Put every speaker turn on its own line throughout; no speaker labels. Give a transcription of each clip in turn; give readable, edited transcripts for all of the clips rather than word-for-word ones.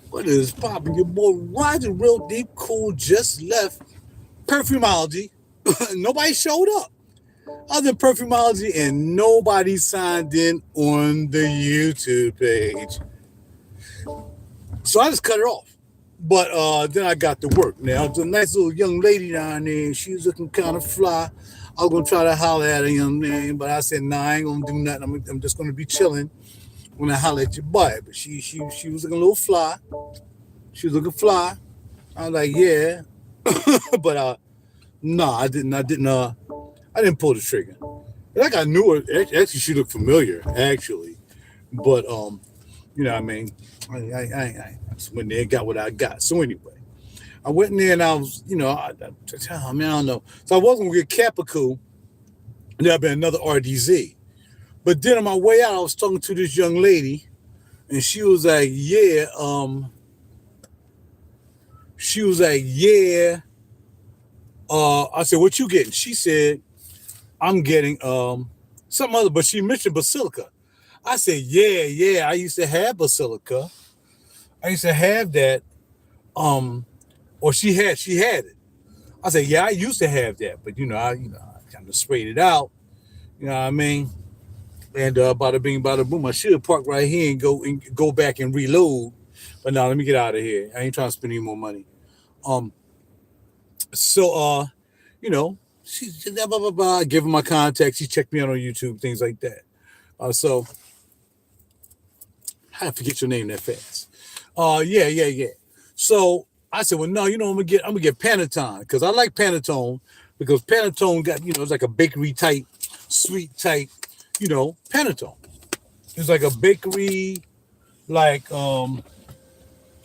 What is popping? Your boy RaJuR Real Deep Cool just left Perfumology. Nobody showed up other than Perfumology, and nobody signed in on the YouTube page. So I just cut it off. But then I got to work. Now, it's a nice little young lady down there. She was looking kind of fly. I was going to try to holler at her young man, but I said, nah, I ain't going to do nothing. I'm just going to be chilling when I holler at your boy. But she was looking a little fly. She was looking fly. I was like, yeah. But no, I didn't pull the trigger. Like I knew her. Actually, she looked familiar, actually. But you know what I mean? I just went there and got what I got. So anyway, I went in there and I was, I mean, I don't know. So I wasn't gonna get Capicool, and there'd been another RDZ. But then on my way out, I was talking to this young lady, and she was like, "Yeah, she was like, yeah." I said, "What you getting?" She said, "I'm getting some other," but she mentioned Basilica. I said, "Yeah. I used to have Basilica. I used to have that. Um, or she had it." I said, "Yeah, I used to have that, but I kind of sprayed it out. You know what I mean?" And bada bing, bada boom. I should park right here and go back and reload. But now let me get out of here. I ain't trying to spend any more money. Um, so she blah blah blah blah. I give her my contact. She checked me out on YouTube, things like that. So I forget your name that fast. Yeah. So I said, well, no, I'm gonna get Pantone because I like Pantone because Pantone got it's like a bakery type, sweet type, Pantone. It's like a bakery, like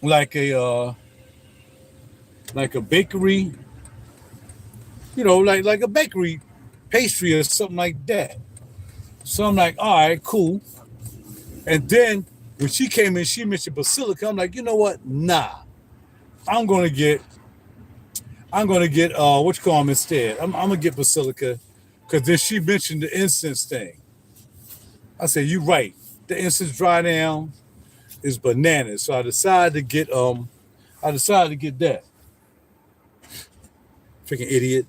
like a like a bakery, like a bakery pastry or something like that. So I'm like, all right, cool. And then when she came in, she mentioned Basilica. I'm like, you know what? Nah, I'm gonna get what you call them instead. I'm gonna get Basilica because then she mentioned the incense thing. I said, you right. The incense dry down is bananas. So I decided to get that. Freaking idiot.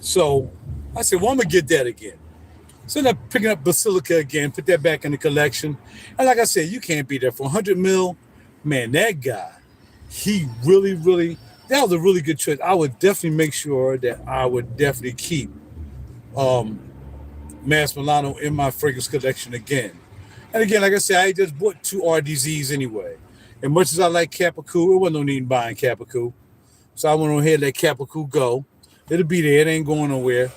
So I said, well, I'm gonna get that again. So then I'm picking up Basilica again, put that back in the collection. And like I said, you can't beat that for 100 mil. Man, that guy, he really, really, that was a really good choice. I would definitely make sure that I would definitely keep um, Mass Milano in my fragrance collection again. And again, like I said, I just bought two RDZs anyway. And much as I like Capicool, it wasn't no need in buying Capicool. So I went on ahead and let Capicool go. It'll be there. It ain't going nowhere.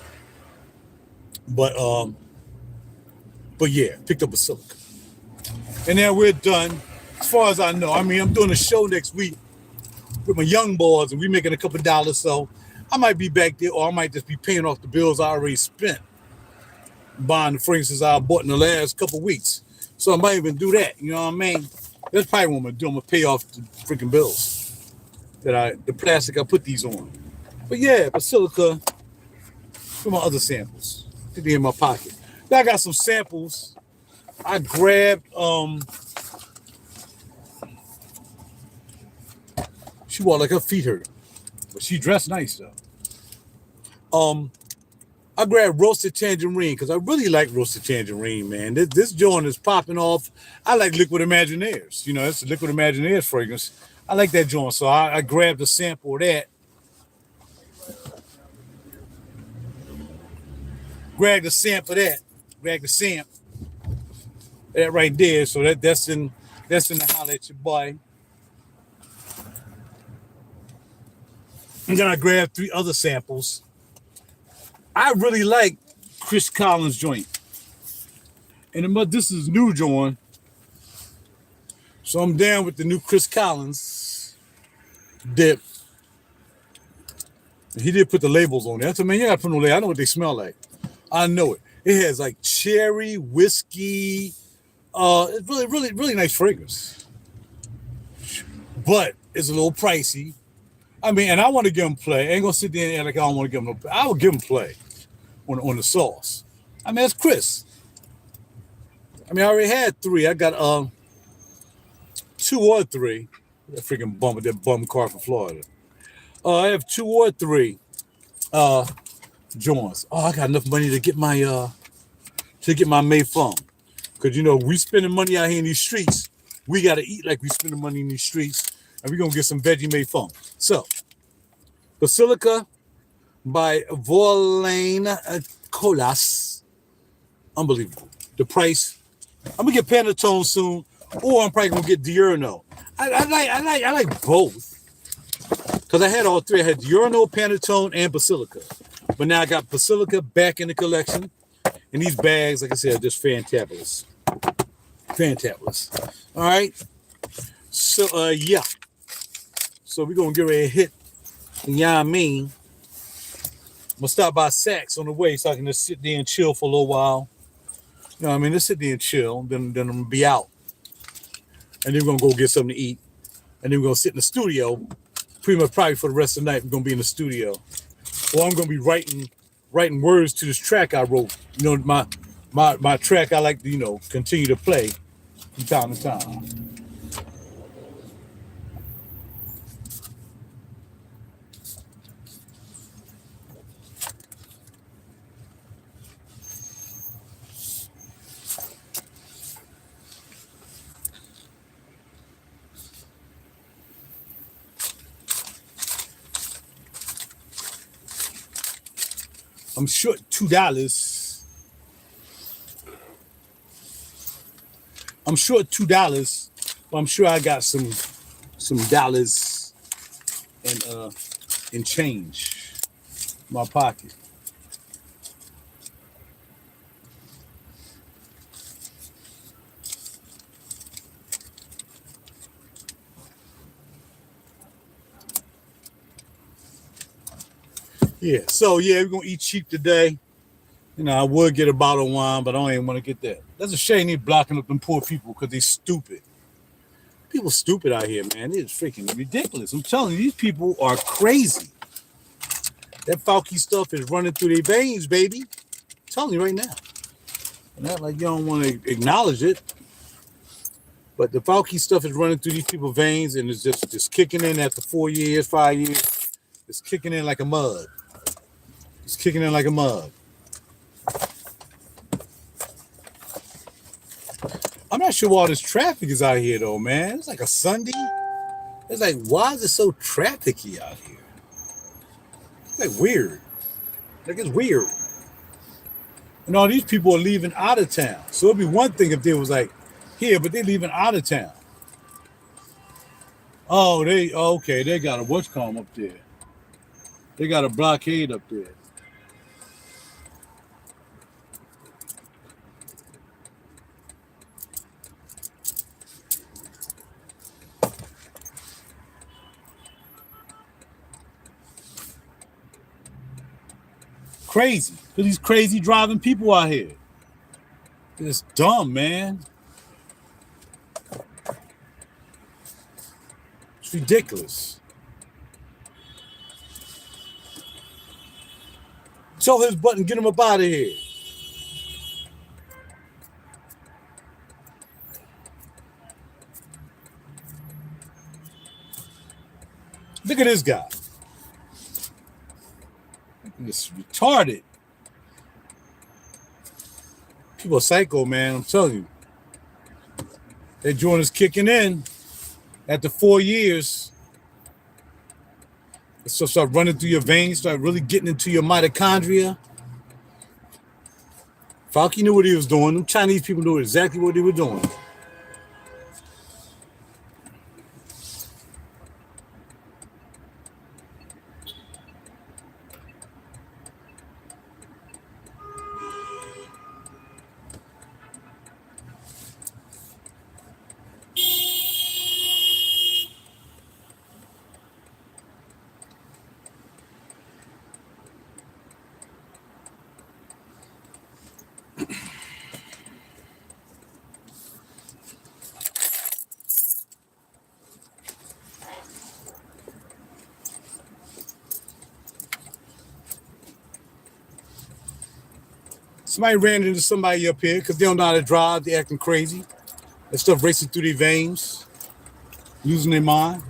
But yeah, picked up Basilica. And then we're done. As far as I know. I mean, I'm doing a show next week with my young boys and we making a couple of dollars. So I might be back there or I might just be paying off the bills I already spent buying the fragrances I bought in the last couple of weeks. So I might even do that. You know what I mean? That's probably what I'm gonna do. I'm gonna pay off the freaking bills the plastic I put these on. But yeah, Basilica for my other samples. Could be in my pocket. Now I got some samples. I grabbed she wore like her feet hurt. But she dressed nice though. I grabbed roasted tangerine because I really like roasted tangerine, man. This joint is popping off. I like Liquid Imaginaires. It's a Liquid Imaginaires fragrance. I like that joint, so I grabbed a sample of that. Grabbed a sample of that. Grabbed the sample that right there. So that's in the holla at your boy. And then I grabbed three other samples. I really like Chris Collins joint. And this is new joint. So I'm down with the new Chris Collins dip. He did put the labels on there. I said, man, you gotta put no label. I know what they smell like. I know it. It has like cherry, whiskey. It's really, really, really nice fragrance. But it's a little pricey. I mean, and I want to give them play. I ain't gonna sit there and act like I don't want to give them. I would give them play on the sauce. I mean, it's Chris. I mean, I already had three. I got two or three. That freaking bum with that bum car from Florida. I have two or three uh joints. Oh, I got enough money to get my May phone. Cause you know we spending money out here in these streets. We gotta eat like we spending money in these streets, and we gonna get some veggie made phone. So Basilica by Volane Colas. Unbelievable. The price. I'm gonna get Pantone soon, or I'm probably gonna get Diurno. I like both. Cause I had all three. I had Diurno, Pantone, and Basilica. But now I got Basilica back in the collection. And these bags, like I said, are just fantabulous. Fantabulous. All right. So yeah. So we're gonna get ready to hit. You know what I mean? I'm gonna stop by Saks on the way so I can just sit there and chill for a little while. You know what I mean? Let's sit there and chill. Then I'm gonna be out. And then we're gonna go get something to eat. And then we're gonna sit in the studio. Pretty much probably for the rest of the night, we're gonna be in the studio. Or I'm gonna be writing words to this track I wrote. You know, my track I like to, you know, continue to play from time to time. I'm short $2. I'm short $2, but I'm sure I got some dollars in change in my pocket. Yeah, so yeah, we're gonna eat cheap today. You know, I would get a bottle of wine, but I don't even want to get that. That's a shame they blocking up them poor people because they stupid. People stupid out here, man. It's freaking ridiculous. I'm telling you, these people are crazy. That Fauci stuff is running through their veins, baby. I'm telling you right now. Not like you don't want to acknowledge it, but the Fauci stuff is running through these people's veins and it's just kicking in after 4 years, 5 years. It's kicking in like a mug. It's kicking in like a mug. I'm not sure why all this traffic is out here though, man. It's like a Sunday. It's like, why is it so trafficy out here? It's like weird. Like it's weird. And all these people are leaving out of town. So it'd be one thing if they was like here, but they're leaving out of town. Oh, okay, they got a what's called up there. They got a blockade up there. Crazy. Because these crazy driving people out here. It's dumb, man. It's ridiculous. Show his button, get him up out of here. Look at this guy. It's retarded. People are psycho, man. I'm telling you. That joint is kicking in after 4 years. So start running through your veins, start really getting into your mitochondria. Fauci knew what he was doing. Them Chinese people knew exactly what they were doing. Somebody ran into somebody up here because they don't know how to drive. They acting crazy. That stuff racing through their veins, losing their mind.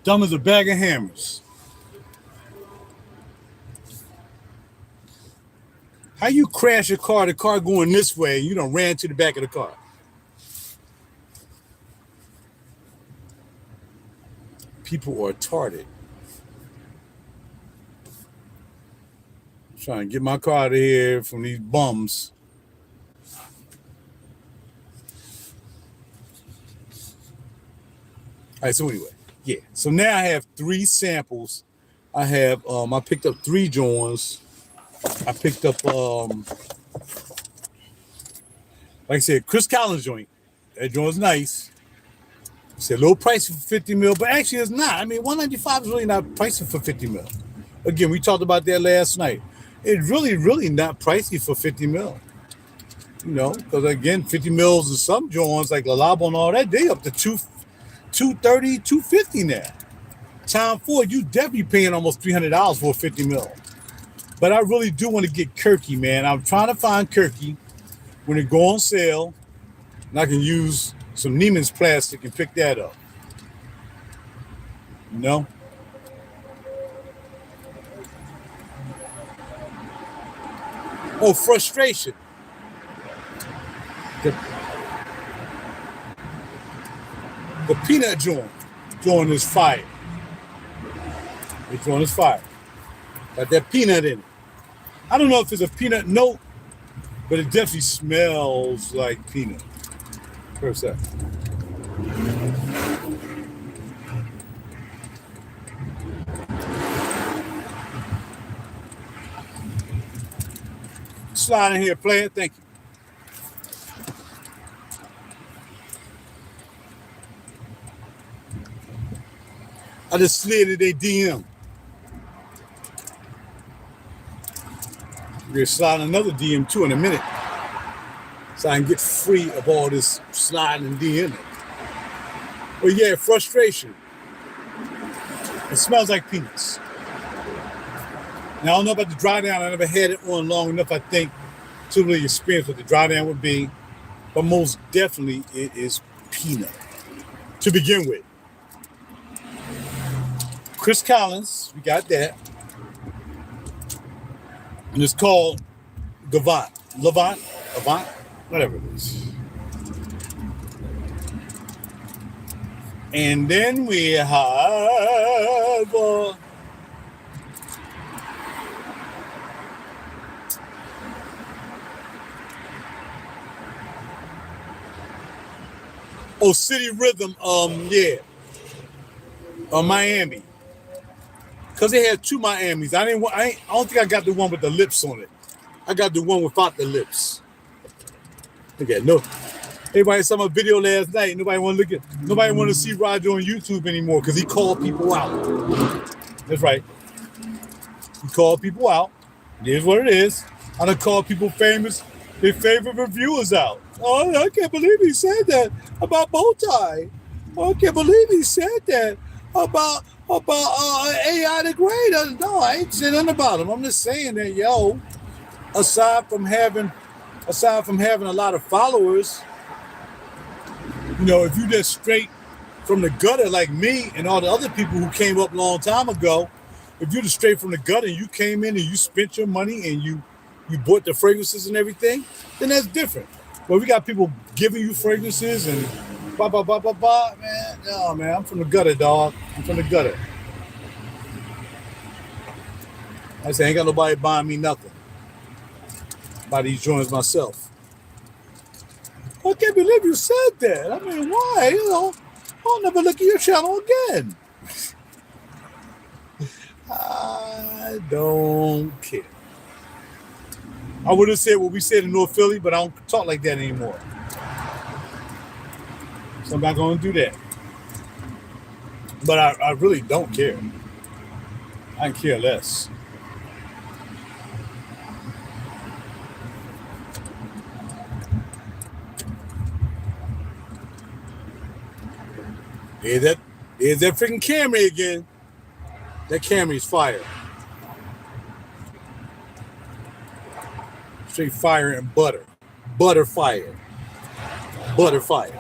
Dumb as a bag of hammers. How you crash a car, the car going this way, you done ran to the back of the car? People are retarded. I'm trying to get my car out of here from these bums. All right, so anyway, yeah. So now I have 3 samples. I have, I picked up 3 joints. I picked up, like I said, Chris Collins joint. That joint's nice. It's a little pricey for 50 mil, but actually it's not. I mean, 195 is really not pricey for 50 mil. Again, we talked about that last night. It's really not pricey for 50 mil. You know, because again, 50 mils of some joints like La Labo and all that, they up to 230, 250 now. Time Ford, you definitely paying almost $300 for a 50 mil. But I really do want to get Kirky, man. I'm trying to find Kirky when it go on sale, and I can use some Neiman's plastic and pick that up. You know? Oh, frustration. The peanut joint. Joint is fire. The joint is fire. Got that peanut in it. I don't know if it's a peanut note, but it definitely smells like peanut. First that. Slide in here, player. Thank you. I just slid in their DM. We're sliding another DM too in a minute, so I can get free of all this sliding DM. But yeah, frustration. It smells like peanuts. Now, I don't know about the dry down. I never had it on long enough, I think, to really experience what the dry down would be. But most definitely, it is peanut to begin with. Chris Collins, we got that. And it's called Levant, whatever it is. And then we have City Rhythm, Miami. Cause they had 2 Miamis. I don't think I got the one with the lips on it. I got the one without the lips. Look at no. Everybody saw my video last night. Nobody want to see RaJuR on YouTube anymore because he called people out. That's right. He called people out. It is what it is. I done called people famous, their favorite reviewers out. Oh, I can't believe he said that about Bowtie. Oh, I can't believe he said that about AI the Great. No, I ain't saying nothing about him. I'm just saying that, yo, aside from having a lot of followers, you know, if you just straight from the gutter like me and all the other people who came up a long time ago, if you're just straight from the gutter and you came in and you spent your money and you bought the fragrances and everything, then that's different. But we got people giving you fragrances and blah, blah, blah, blah, blah. Man, no, man, I'm from the gutter, dog. I'm from the gutter. I say, ain't got nobody buying me nothing. Buy these joints myself. I can't believe you said that. I mean, why? You know, I'll never look at your channel again. I don't care. I would have said what we said in North Philly, but I don't talk like that anymore. So I'm not going to do that. But I really don't care. I care less. There's that freaking Camry again. That Camry's fire. Straight fire and butter. Butter fire. Butter fire.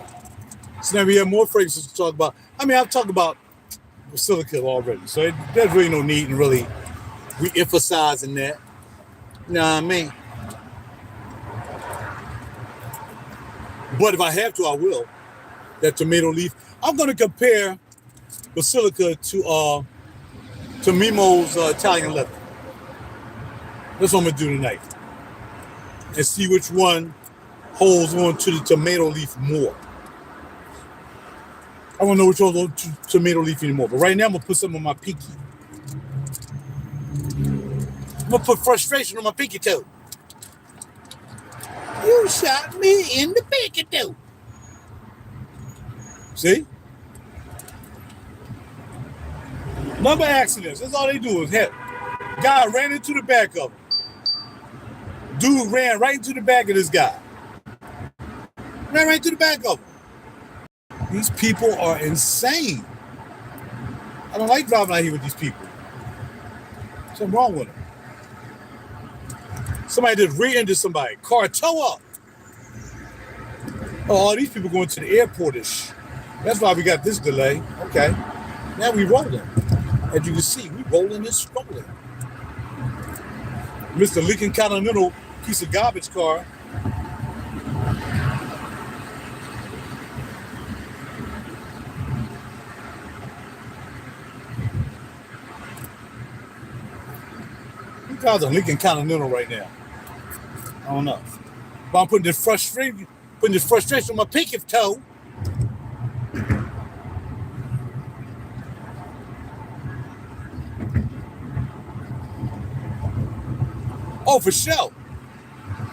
So now we have more fragrances to talk about. I mean, I've talked about Basilica already, so there's really no need in really re-emphasizing that. You know what I mean? But if I have to, I will. That tomato leaf. I'm going to compare Basilica to Mimo's Italian leather. That's what I'm going to do tonight. And see which one holds on to the tomato leaf more. I don't know which one holds on to tomato leaf anymore. But right now, I'm going to put some on my pinky. I'm going to put frustration on my pinky toe. You shot me in the pinky toe. See? Number accidents. That's all they do is hit. Guy ran into the back of him. Dude ran right into the back of this guy. Ran right into the back of him. These people are insane. I don't like driving out here with these people. Something wrong with them. Somebody just rear-ended somebody. Car tow up. Oh, all these people going to the airport-ish. That's why we got this delay. Okay. Now we rolling. As you can see, we rolling and strolling. Mr. Lincoln Continental piece of garbage car. You guys are Lincoln Continental right now. I don't know. But I'm putting this frustration on my pinky toe. Oh, for sure.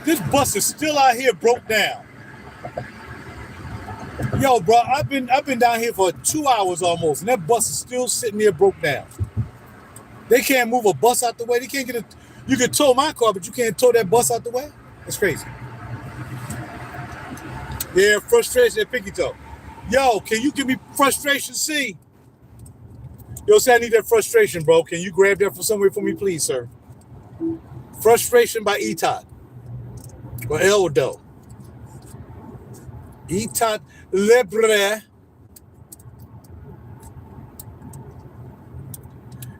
This bus is still out here broke down. Yo, bro, I've been down here for 2 hours almost, and that bus is still sitting there broke down. They can't move a bus out the way. They can't get it. You can tow my car, but you can't tow that bus out the way. That's crazy. Yeah, frustration at pinky toe. Yo, can you give me frustration C? Yo, say I need that frustration, bro. Can you grab that from somewhere for me, please, sir? Frustration by Etot or Eldo. Etot Libre.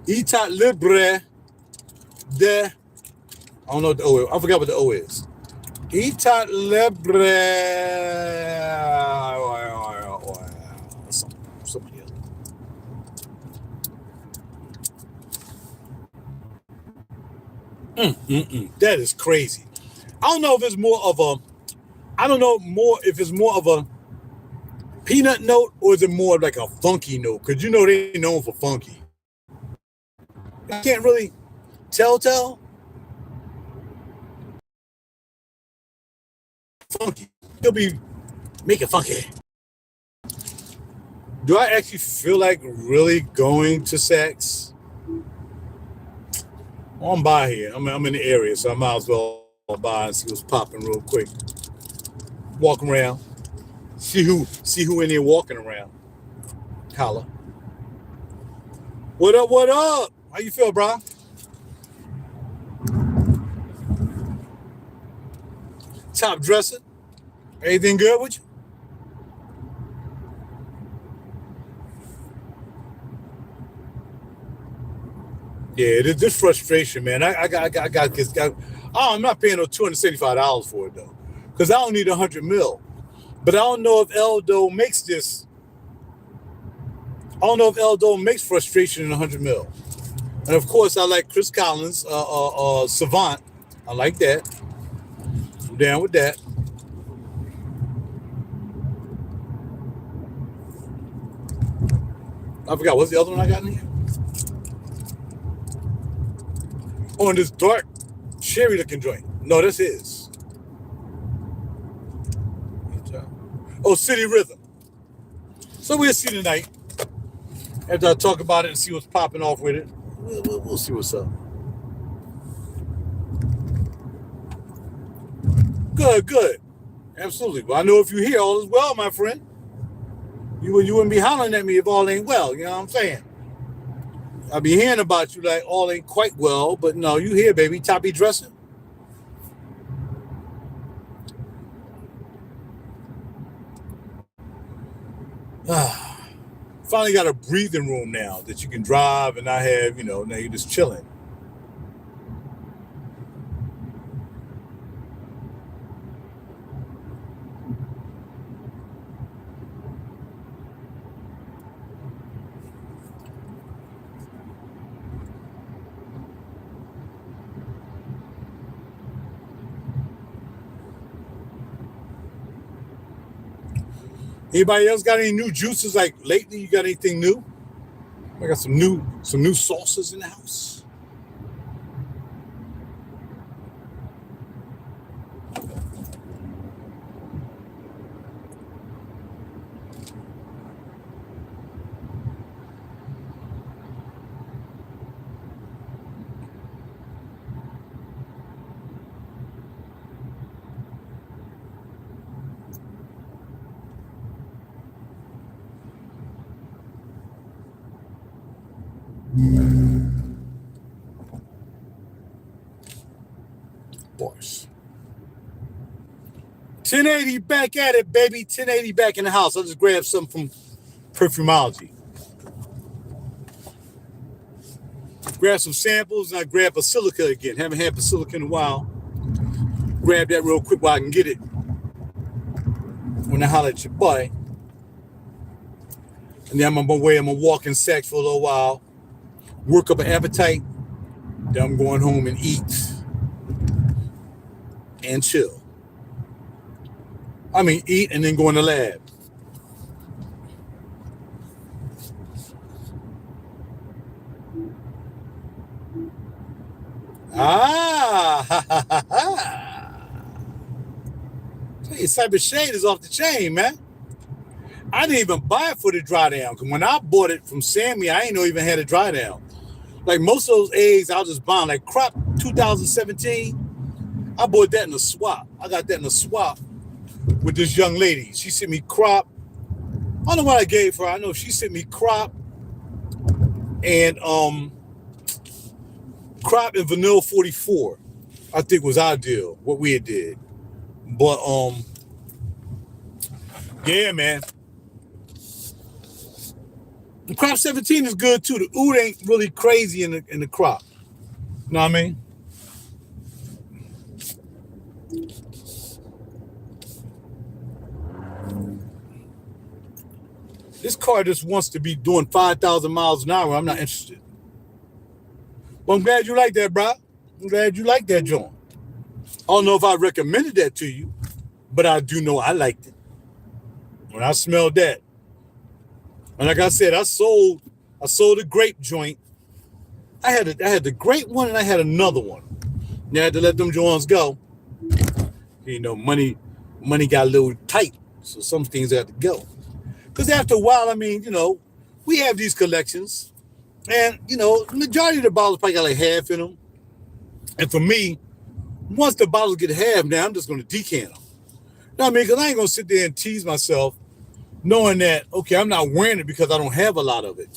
Etot Libre de. I don't know what the O is. I forgot what the O is. Etot Libre. Somebody else. That is crazy. I don't know if it's more of a peanut note or is it more like a funky note? Because you know they're known for funky. I can't really tell. Funky. He'll be making funky. Do I actually feel like really going to Saks? Well, I'm by here. I'm in the area, so I might as well by and see what's popping real quick. Walk around. See who in there walking around. Holla. What up? How you feel, bro? Top dresser. Everything good with you? Yeah, this frustration, man. I got this guy. Oh, I'm not paying no $275 for it though, because I don't need 100 mil. But I don't know if Eldo makes this. I don't know if Eldo makes frustration in 100 mil. And of course, I like Chris Collins, Savant. I like that. I'm down with that. I forgot, what's the other one I got in here? on this dark cherry looking joint. No, that's his. Oh, City Rhythm. So we'll see tonight. After I talk about it and see what's popping off with it, we'll see what's up. Good. Absolutely. Well, I know if you're here, all is well, my friend. You wouldn't be hollering at me if all ain't well. You know what I'm saying? I'll be hearing about you like all ain't quite well, but no, you here, baby. Toppy dressing. Finally got a breathing room now that you can drive and not have, now you're just chilling. Anybody else got any new juices? Like lately, you got anything new? I got some new sauces in the house. Boys. 1080 back at it, baby. 1080 back in the house. I'll just grab something from Perfumology. Grab some samples and I grab Basilica again. Haven't had Basilica in a while. Grab that real quick while I can get it. When I holler at your boy. And then I'm on my way. I'm going to walk in Saks for a little while. Work up an appetite. Then I'm going home and eat. And chill. I mean, eat and then go in the lab. Hey, Cyber Shade is off the chain, man. I didn't even buy it for the dry down. Because when I bought it from Sammy, I ain't know even had a dry down. Like most of those eggs, I'll just buy them. Like Crop 2017, I bought that in a swap. I got that in a swap with this young lady. She sent me Crop. I don't know what I gave her. I know she sent me Crop and Crop and Vanilla 44. I think was our deal, what we had did. But yeah, man. The Crop 17 is good too. The oud ain't really crazy in the Crop. You know what I mean? This car just wants to be doing 5,000 miles an hour. I'm not interested. Well, I'm glad you like that, bro. I'm glad you like that joint. I don't know if I recommended that to you, but I do know I liked it. When I smelled that. And like I said, I sold a grape joint. I had the grape one and I had another one. And I had to let them joints go. Money got a little tight. So some things had to go. Because after a while, I mean, we have these collections. And, the majority of the bottles probably got like half in them. And for me, once the bottles get half now, I'm just going to decant them. You know what I mean? Because I ain't going to sit there and tease myself knowing that, okay, I'm not wearing it because I don't have a lot of it.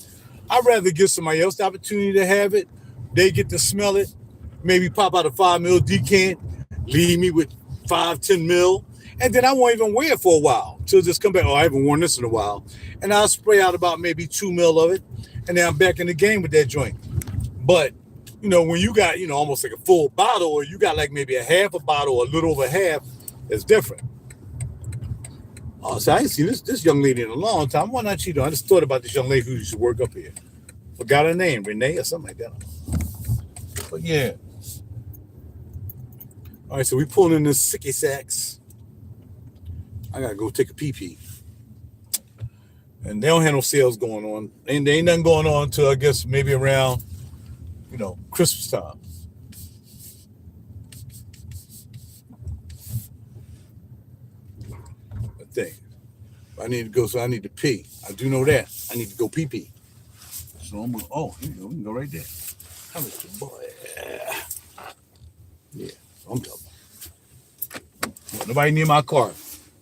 I'd rather give somebody else the opportunity to have it. They get to smell it. Maybe pop out a 5 mil decant. Leave me with 5, 10 mil. And then I won't even wear it for a while. Till just come back, I haven't worn this in a while. And I'll spray out about maybe 2 mil of it. And then I'm back in the game with that joint. But, when you got, almost like a full bottle, or you got like maybe a half a bottle or a little over half, it's different. Oh, so I ain't seen this young lady in a long time. Why not she doing? I just thought about this young lady who used to work up here. Forgot her name, Renee or something like that. But yeah. All right, so we pulling in this sicky sacks. I gotta go take a pee-pee. And they don't have no sales going on. And there ain't nothing going on until I guess maybe around, Christmas time. I need to go, so I need to pee. I do know that. I need to go pee pee. So I'm going, oh, here you go. We can go right there. Come here, boy. Yeah, I'm talking. Nobody near my car.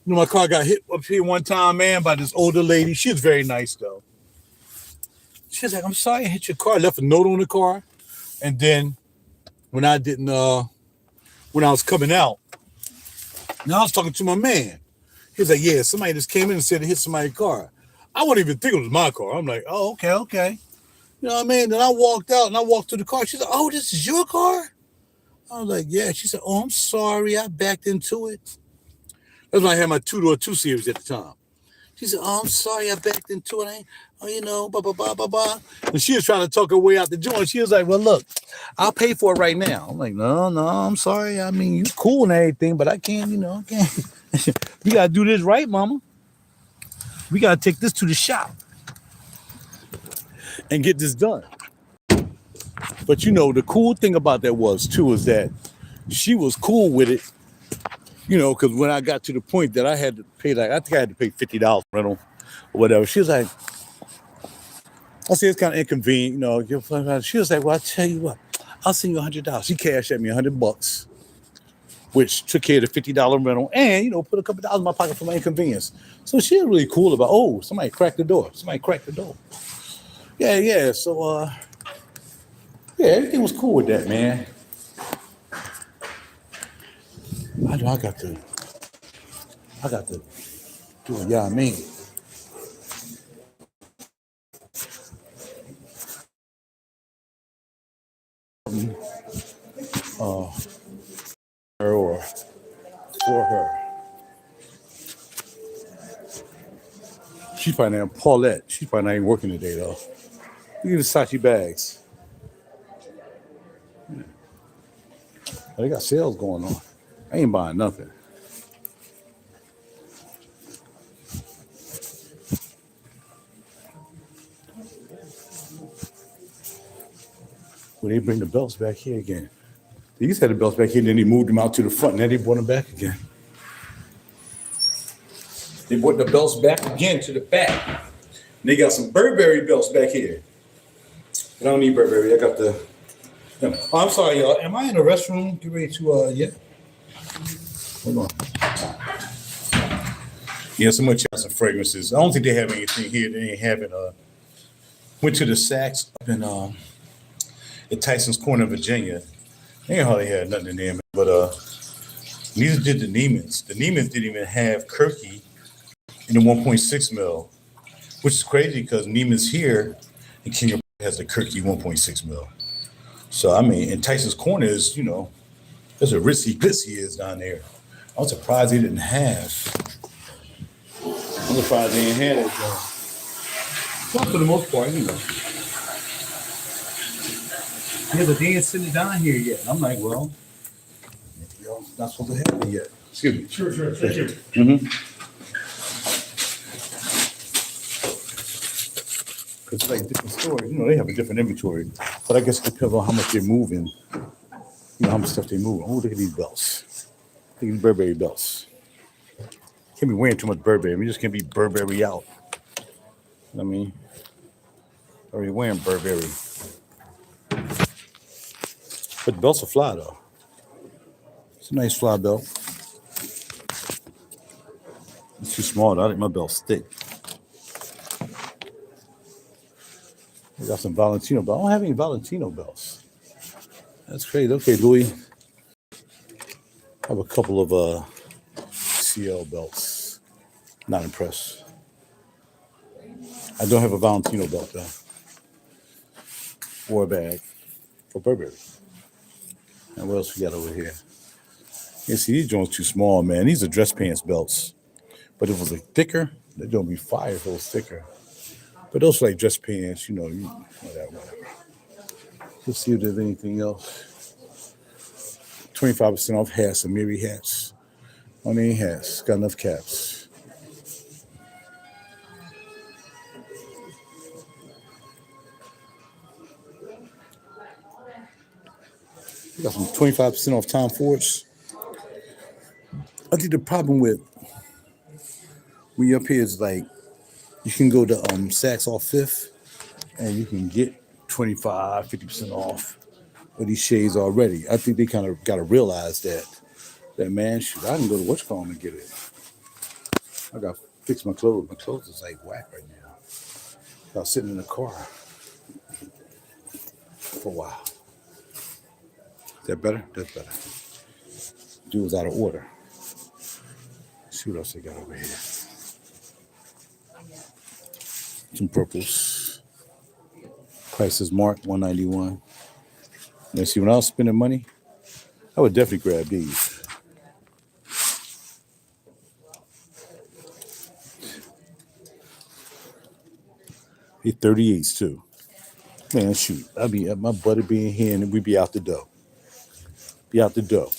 You know, my car got hit up here one time, man, by this older lady. She was very nice, though. She was like, I'm sorry I hit your car. I left a note on the car. And then when I didn't, when I was coming out, now I was talking to my man. He was like, yeah, somebody just came in and said it hit somebody's car. I wouldn't even think it was my car. I'm like, oh, okay. You know what I mean? Then I walked out and I walked to the car. She's like, oh, this is your car? I was like, yeah. She said, oh, I'm sorry. I backed into it. That's when I had my two-door 2 Series at the time. She said, oh, I'm sorry. I backed into it. Blah, blah, blah, blah, blah. And she was trying to talk her way out the joint. She was like, well, look, I'll pay for it right now. I'm like, no, I'm sorry. I mean, you cool and everything, but I can't, I can't. We got to do this right, mama. We got to take this to the shop and get this done. But, the cool thing about that was, too, is that she was cool with it, because when I got to the point that I had to pay, I think I had to pay $50 rental or whatever. She was like, I said, it's kind of inconvenient, She was like, well, I'll tell you what, I'll send you $100. She cashed at me $100, which took care of the $50 rental and, put a couple dollars in my pocket for my inconvenience. So she was really cool about, somebody cracked the door. Yeah. So, everything was cool with that, man. I got to do it, I mean. Her or for her. She's probably not Paulette. She's probably not even working today, though. Look at the Sachi bags. Yeah. They got sales going on. I ain't buying nothing. Well, they bring the belts back here again. They used to have the belts back here, and then they moved them out to the front, and then they brought them back again. They brought the belts back again to the back. And they got some Burberry belts back here. But I don't need Burberry. I got the... Oh, I'm sorry, y'all. Am I in the restroom? Get ready to, yeah. Hold on. Yeah, so much has some fragrances. I don't think they have anything here. They ain't having, went to the Saks up in, at Tyson's Corner, Virginia. They ain't hardly had nothing in there, but neither did the Neiman's. The Neiman's didn't even have Kirky in the 1.6 mil, which is crazy because Neiman's here and King has the Kirky 1.6 mil. So, I mean, in Tyson's Corner is, there's a ritzy glitzy is down there. I'm surprised they didn't have. I'm surprised they didn't have that joint. Well, for the most part, Yeah, but they ain't sitting down here yet. I'm like, well, y'all not supposed to have it yet. Excuse me.
Sure. Thank you.
Mm-hmm. Because it's like different stores, they have a different inventory. But I guess it depends on how much they're moving, how much stuff they're moving. Oh, look at these belts. Look at these Burberry belts. Can't be wearing too much Burberry. We just can't be Burberry out. I mean, already wearing Burberry. But the belts are fly, though. It's a nice fly belt. It's too small, though. I think my belt's thick. I got some Valentino belts. I don't have any Valentino belts. That's crazy. Okay, Louis. I have a couple of CL belts. Not impressed. I don't have a Valentino belt, though. Or a bag. For Burberry. And what else we got over here? Yeah, see, these joints too small, man. These are dress pants belts. But if it was like thicker, they don't be fire if it was thicker. But those are like dress pants, whatever. Let's see if there's anything else. 25% off hats and Miri hats. On any hats. Got enough caps. We got some 25% off Tom Fords. I think the problem with We up here is like you can go to Saks off Fifth and you can get 25, 50% off of these shades already. I think they kind of got to realize that man, shoot, I can go to Whatcom and get it. I got to fix my clothes. My clothes is like whack right now. I was sitting in the car for a while. Is that better? That's better. Dude was out of order. Let's see what else they got over here. Some purples. Price is marked $191. Now see, when I was spending money, I would definitely grab these. They're 38s too. Man, shoot, I'd be my buddy being here and we'd be out the door. Be out the door.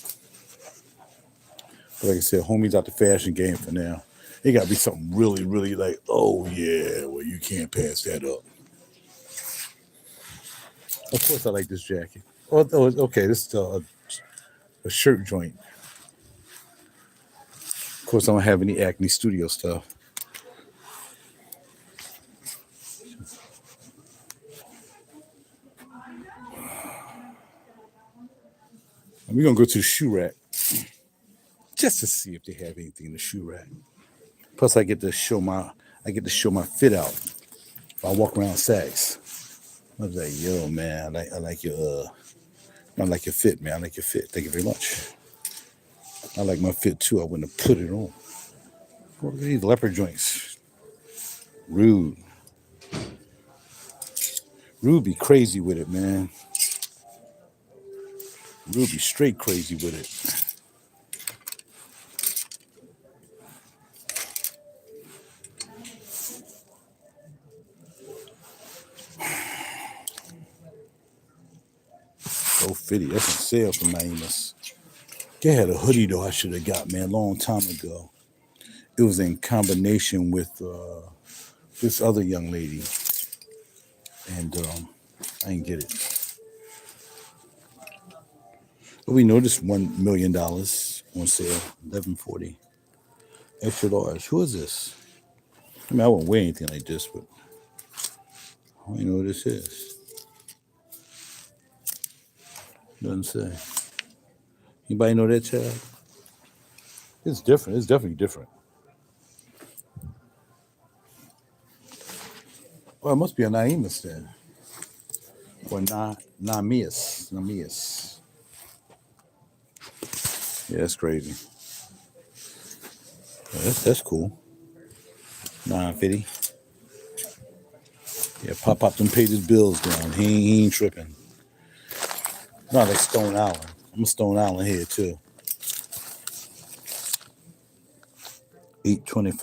But like I said, homie's out the fashion game for now. It gotta be something really, really like, oh yeah, well you can't pass that up. Of course I like this jacket. Oh, okay, this is a shirt joint. Of course I don't have any Acne Studio stuff. And we're gonna go to the shoe rack just to see if they have anything in the shoe rack. Plus I get to show my fit out. If I walk around Saks. I was like, yo, man, I like your fit, man. I like your fit. Thank you very much. I like my fit too. I wouldn't have put it on. Look at these leopard joints. Rude. Rude be crazy with it, man. Rude be straight crazy with it. Oh, 50. That's on sale from Naima's. They had a hoodie though I should have got, man, a long time ago. It was in combination with this other young lady. And I didn't get it. But we noticed $1 million on sale, $11.40. Extra large. Who is this? I mean, I wouldn't wear anything like this, but I don't even know what this is. Doesn't say. Anybody know that child? It's different. It's definitely different. Well, it must be a Naima's then. Or Namias. Yeah, that's crazy. Yeah, that's cool. $9.50. Yeah, Pop them paid his bills down. He ain't tripping. Not like Stone Island. I'm a Stone Island here too. $8.25.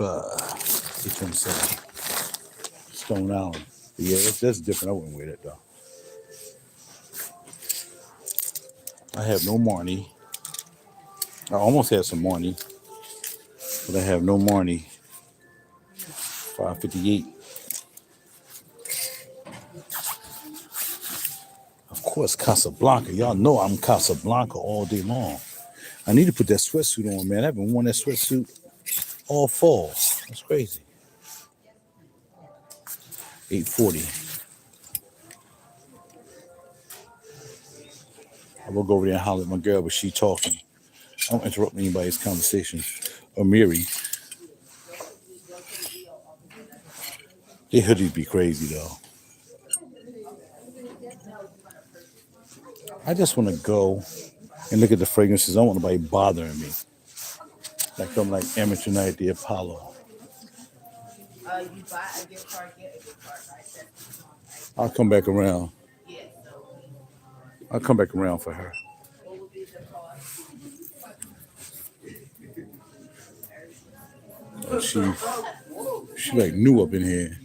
$8.27. Stone Island. But yeah, that's different. I wouldn't wear that though. I have no Marnie. I almost had some Marnie, but I have no Marnie. $5.58. Of course, Casablanca. Y'all know I'm Casablanca all day long. I need to put that sweatsuit on, man. I haven't worn that sweatsuit all fall. That's crazy. $8.40. I will go over there and holler at my girl, but she talking. I don't interrupt anybody's conversation. Or Mary. They hoodies be crazy though. I just want to go and look at the fragrances. I don't want nobody bothering me. Like I'm like amateur night at the Apollo. You buy a gift card, get a gift card, right? I'll come back around. I'll come back around for her. She like new up in here.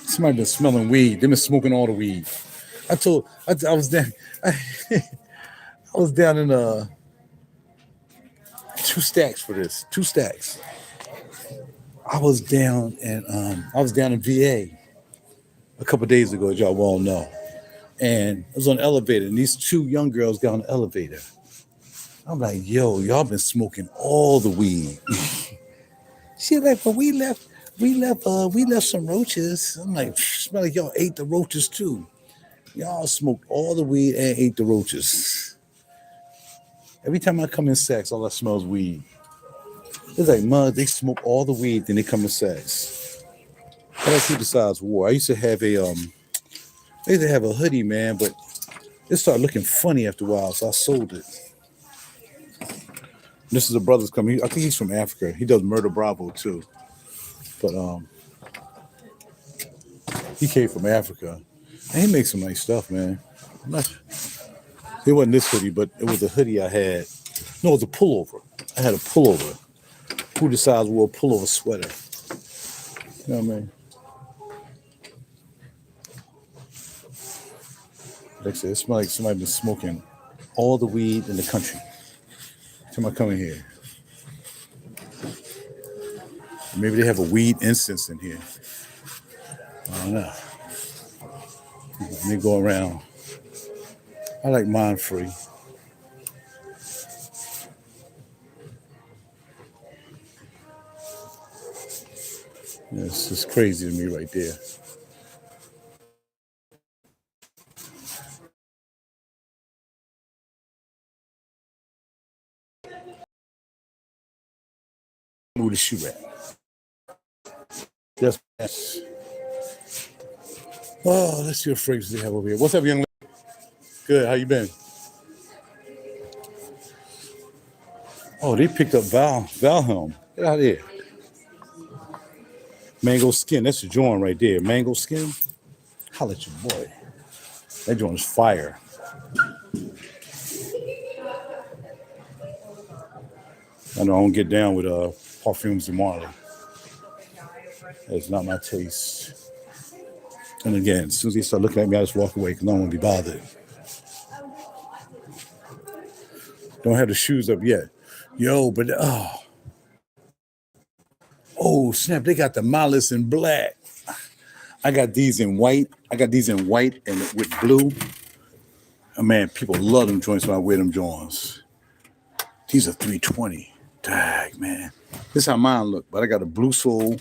Somebody been smelling weed. They been smoking all the weed. I was down. I was down in 2 stacks for this. 2 stacks. I was down in VA a couple days ago, as y'all well know. And I was on the elevator, and these two young girls got on the elevator. I'm like, yo, y'all been smoking all the weed. She like, but we left some roaches. I'm like, smell like y'all ate the roaches too. Y'all smoked all the weed and ate the roaches. Every time I come in sex, all I smell is weed. It's like, mud, they smoke all the weed, then they come to sex. What I see besides war? I used to have a hoodie, man, but it started looking funny after a while, so I sold it. This is a brother's coming. I think he's from Africa. He does Murder Bravo too. But he came from Africa. And he makes some nice stuff, man. It wasn't this hoodie, but it was a hoodie I had. No, it was a pullover. I had a pullover. Who decides wore a pullover sweater? You know what I mean? Like I said, it smells like somebody been smoking all the weed in the country. Somebody coming here. Maybe they have a weed incense in here. I don't know. Let me go around. I like mine free. It's just crazy to me right there. Move the shoe at. That's. Oh, let's see what fragrance they have over here. What's up, young lady? Good. How you been? Oh, they picked up Valhelm. Get out of here. Mango Skin. That's the joint right there. Mango Skin. Holla at your boy. That joint is fire. I know I don't get down with perfumes and Marley. That's not my taste. And again, as soon as they start looking at me, I just walk away because I don't want to be bothered. Don't have the shoes up yet. Yo, but oh snap, they got the malice in black. I got these in white. I got these in white and with blue. Oh, man, people love them joints when I wear them joints. These are 320. Dang, man. This is how mine look, but I got a blue sole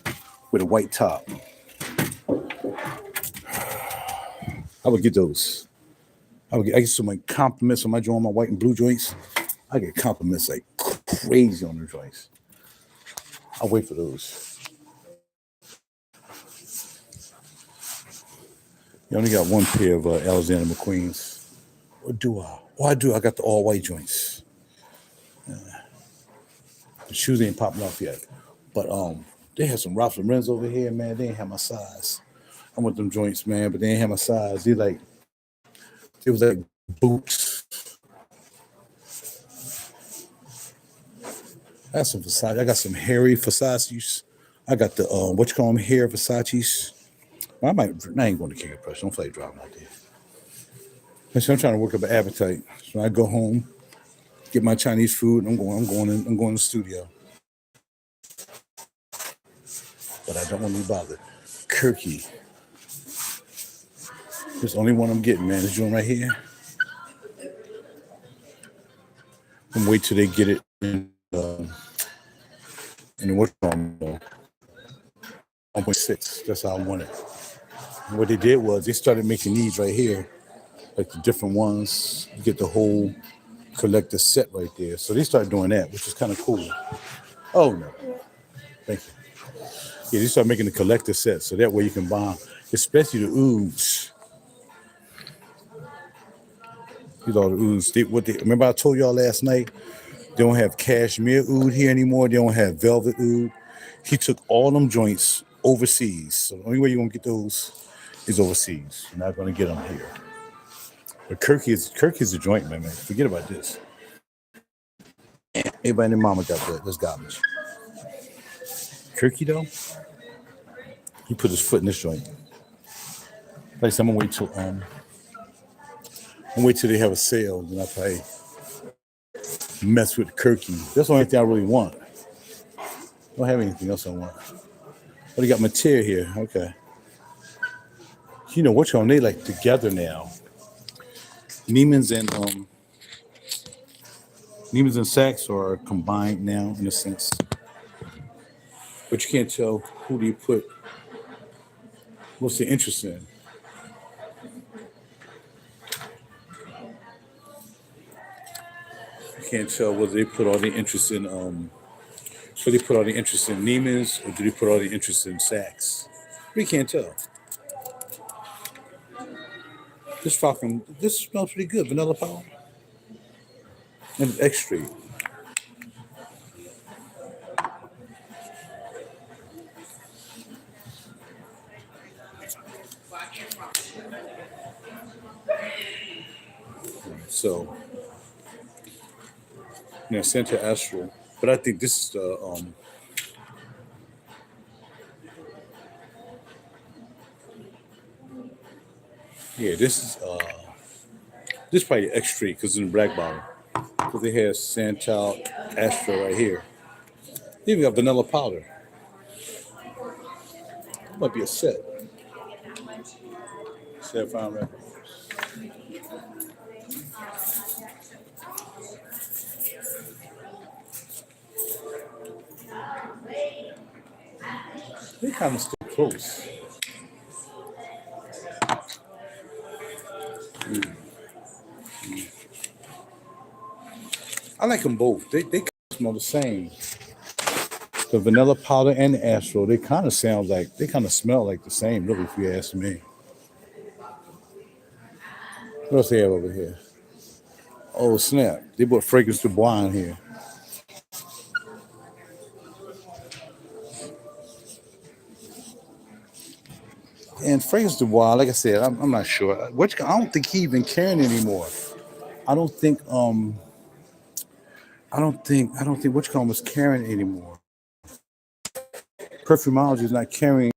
with a white top. I would get those. I get so many compliments on my joint, my white and blue joints. I get compliments like crazy on the joints. I'll wait for those. You only got one pair of Alexander McQueen's. What do I? Oh, I do. I got the all white joints. The shoes ain't popping off yet. But they had some Ralph Lauren's over here, man. They ain't have my size. I want them joints, man, but they ain't have my size. It was like boots. I got some Versace. I got some hairy Versace's. I got the what you call them, hair Versace's. I ain't going to kick it press. Don't play driving out there. So I'm trying to work up an appetite. So I go home, get my Chinese food. I'm going to the studio. But I don't want to be bothered. Kirky. This the only one I'm getting, man. This joint right here. I'm wait till they get it in what's on 1.6. That's how I want it. And what they did was they started making these right here, like the different ones. You get the whole collector set right there. So they started doing that, which is kind of cool. Oh no, thank you. Yeah, they started making the collector set, so that way you can buy, especially the ouds. These are the ouds. Remember I told y'all last night, they don't have cashmere oud here anymore. They don't have velvet oud. He took all them joints overseas. So the only way you're going to get those is overseas. You're not going to get them here. But Kirk is the joint, man. Forget about this. Everybody and their mama got that. That's garbage. Kirky, though, he put his foot in this joint. Like I said, I'm going to wait till they have a sale. And I probably mess with Kirky. That's the only thing I really want. I don't have anything else I want. But he got Mateer here. Okay. You know, which one they like together now. Neiman's and Saks are combined now in a sense, but you can't tell who do you put. What's the interest in? You can't tell whether they put all the interest in whether they put all the interest in Neiman's or do they put all the interest in Saks. We can't tell. This smells pretty good. Vanilla powder and it's extra. So, Santa Astral. But I think this is the this is probably extra because it's in the black bottle. Because they have Santa Astral right here. They even got vanilla powder. It might be a set. Sapphire Records. They kind of still close. I like them both. They kind of smell the same. The vanilla powder and the Astro, they kind of smell like the same, really, if you ask me. What else they have over here? Oh, snap. They put Fragrance du Bois in here. And Fragrance du Bois, like I said, I'm not sure. I don't think he even carrying anymore. I don't think Witchcom was carrying anymore. Perfumology is not carrying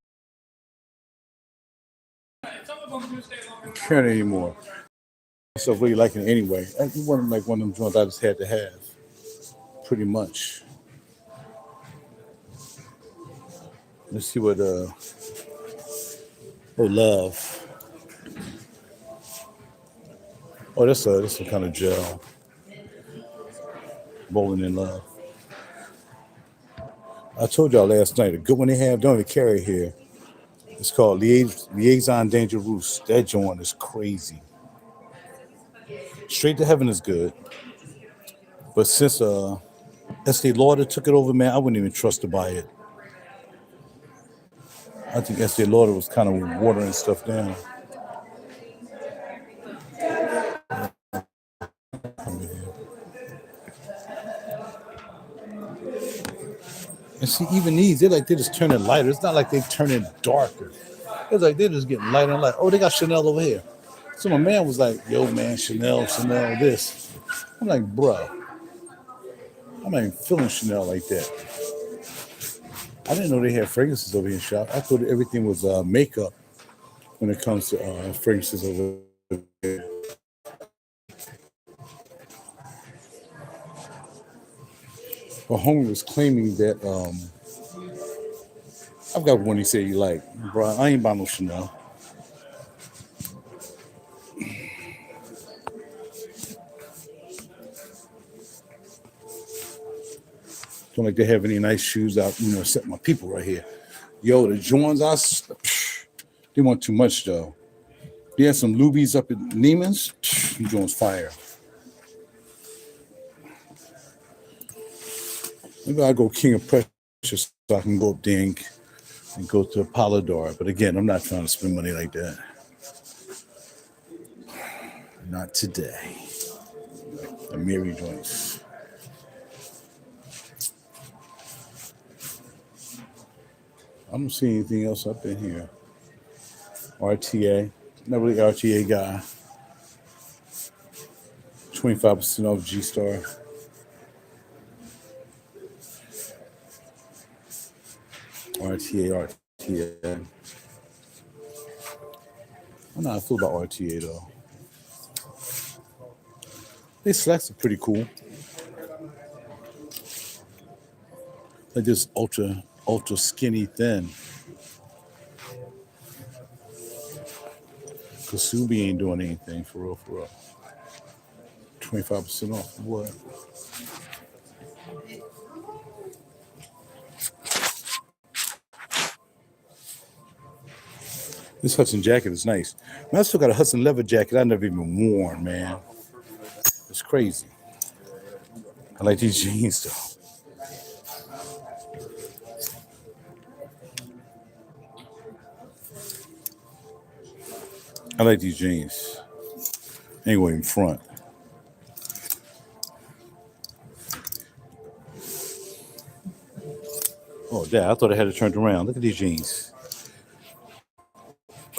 anymore. So really liking it anyway. It wasn't like one of them joints I just had to have. Pretty much. Let's see what love. Oh, this some kind of gel. Bowling in Love. I told y'all last night, a good one they have, don't even carry here. It's called Liaison Dangerous. That joint is crazy. Straight to Heaven is good. But since Estee Lauder took it over, man, I wouldn't even trust to buy it. I think Estee Lauder was kind of watering stuff down. And see, even these, they're just turning lighter. It's not like they turning darker. It's like they're just getting lighter and lighter. Oh, they got Chanel over here. So my man was like, yo, man, Chanel, this. I'm like, bro, I'm not even feeling Chanel like that. I didn't know they had fragrances over here in shop. I thought everything was makeup when it comes to fragrances over there. But homie was claiming that I've got one he said he like, bro, I ain't buying no Chanel. Don't like they have any nice shoes out, except my people right here. Yo, the Jordans, they want too much though. They had some Lubies up at Neiman's. Them Jones fire. Maybe I'll go King of Pressure so I can go up there and go to Polydor. But again, I'm not trying to spend money like that. Not today. The Mary joints. I don't see anything else up in here. RTA. Not really RTA guy. 25% off G-Star. RTA. I don't know how I feel about RTA though. These slacks are pretty cool. Like this ultra skinny thin. Kasubi ain't doing anything for real. 25% off. What? This Hudson jacket is nice. Man, I still got a Hudson leather jacket I never even worn, man. It's crazy. I like these jeans, though. I like these jeans. Anyway, in front. Oh, Dad, I thought I had it turned around. Look at these jeans.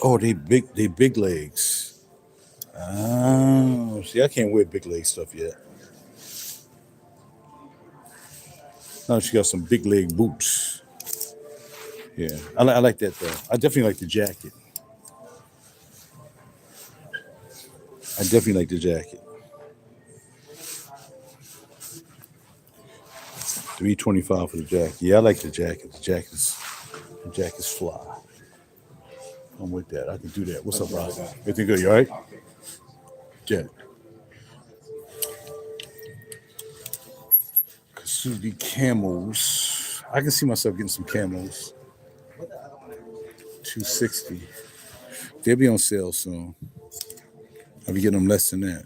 Oh, they big legs. Oh, see, I can't wear big leg stuff yet. Now she got some big leg boots. Yeah, I like that though. I definitely like the jacket. I definitely like the jacket. $325 for the jacket. Yeah, I like the jacket. The jacket's fly. I'm with that. I can do that. What's up, bro? Everything good? You all right? Yeah. Kasugi camels. I can see myself getting some camels. 260. They'll be on sale soon. I'll be getting them less than that.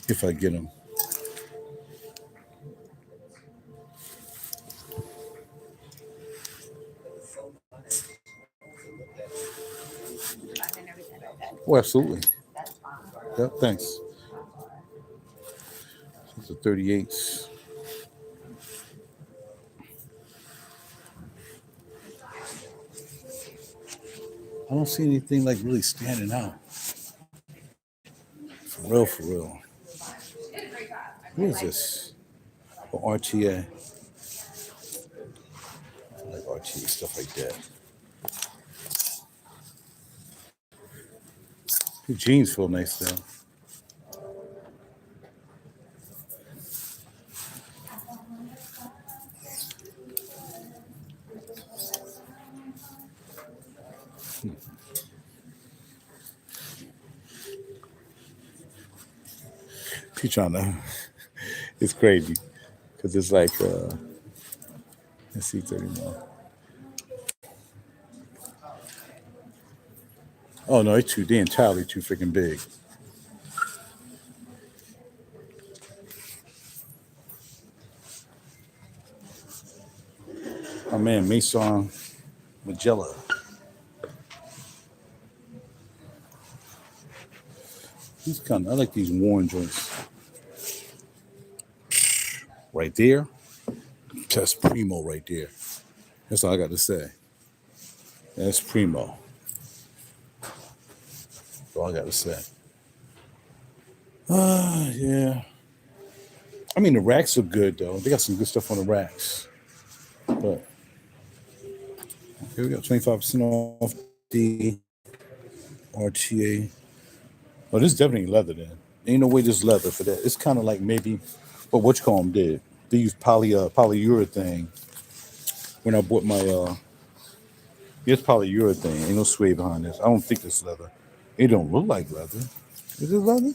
If I get them. Oh, absolutely. Yep, thanks. It's a 38s. I don't see anything like really standing out. For real, for real. What is this? Oh, RTA. I like RTA stuff like that. The jeans feel nice though. She trying to. It's crazy because it's like let's see 30 more. Oh no, they're entirely too freaking big. My man Mason Magella. He's kind of. I like these worn joints. Right there. That's primo right there. That's all I got to say. That's primo. That's all I got to say. Yeah. I mean, the racks are good though. They got some good stuff on the racks. But here we go, 25% off the RTA. Oh, this is definitely leather then. Ain't no way this is leather for that. It's kind of like maybe what you call them did. They used polyurethane when I bought my it's polyurethane. Ain't no suede behind this. I don't think it's leather. It don't look like leather. Is it leather?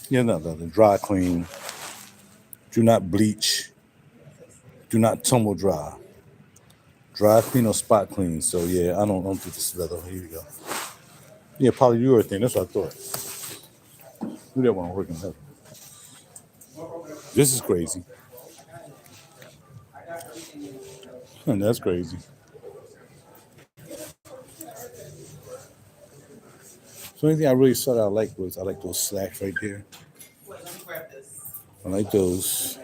Yeah, not leather. Dry clean. Do not bleach. Do not tumble dry. Dry clean or spot clean. So yeah, I don't think this is leather. Here we go. Yeah, polyurethane. That's what I thought. Do that when I'm working leather. This is crazy. And that's crazy. So anything I really saw that I like was I like those slacks right there. I like those.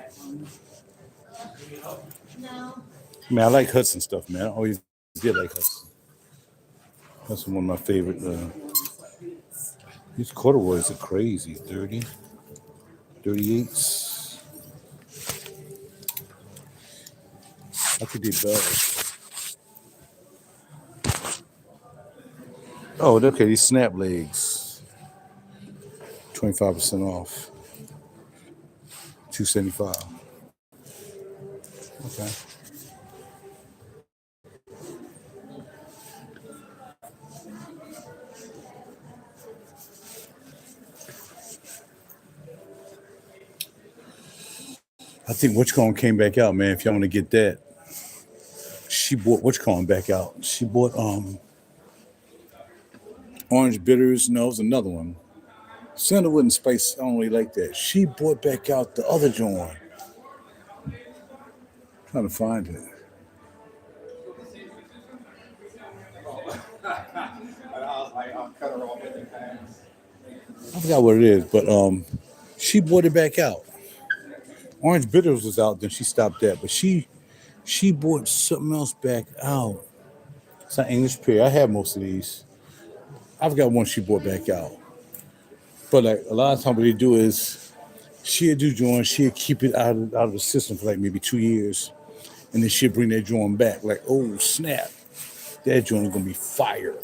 Man, I like Hudson stuff, man. I always did like Hudson. That's one of my favorite. These corduroys are crazy. 30, 38s. I think they better. Oh, okay. These snap legs. 25% off. $2.75. Okay. I think Witchcon came back out, man. If y'all want to get that, she bought Witchcon back out. She bought orange bitters. No, it was another one. Sandalwood and spice. I don't really like that. She bought back out the other joint. Trying to find it. I forgot what it is, but she bought it back out. Orange bitters was out, then she stopped that, but she bought something else back out. It's an English pear. I have most of these. I've got one she bought back out. But like a lot of times what they do is she'll do joints, she'll keep it out of the system for like maybe 2 years. And then she'll bring that joint back. Like, oh snap. That joint is gonna be fire.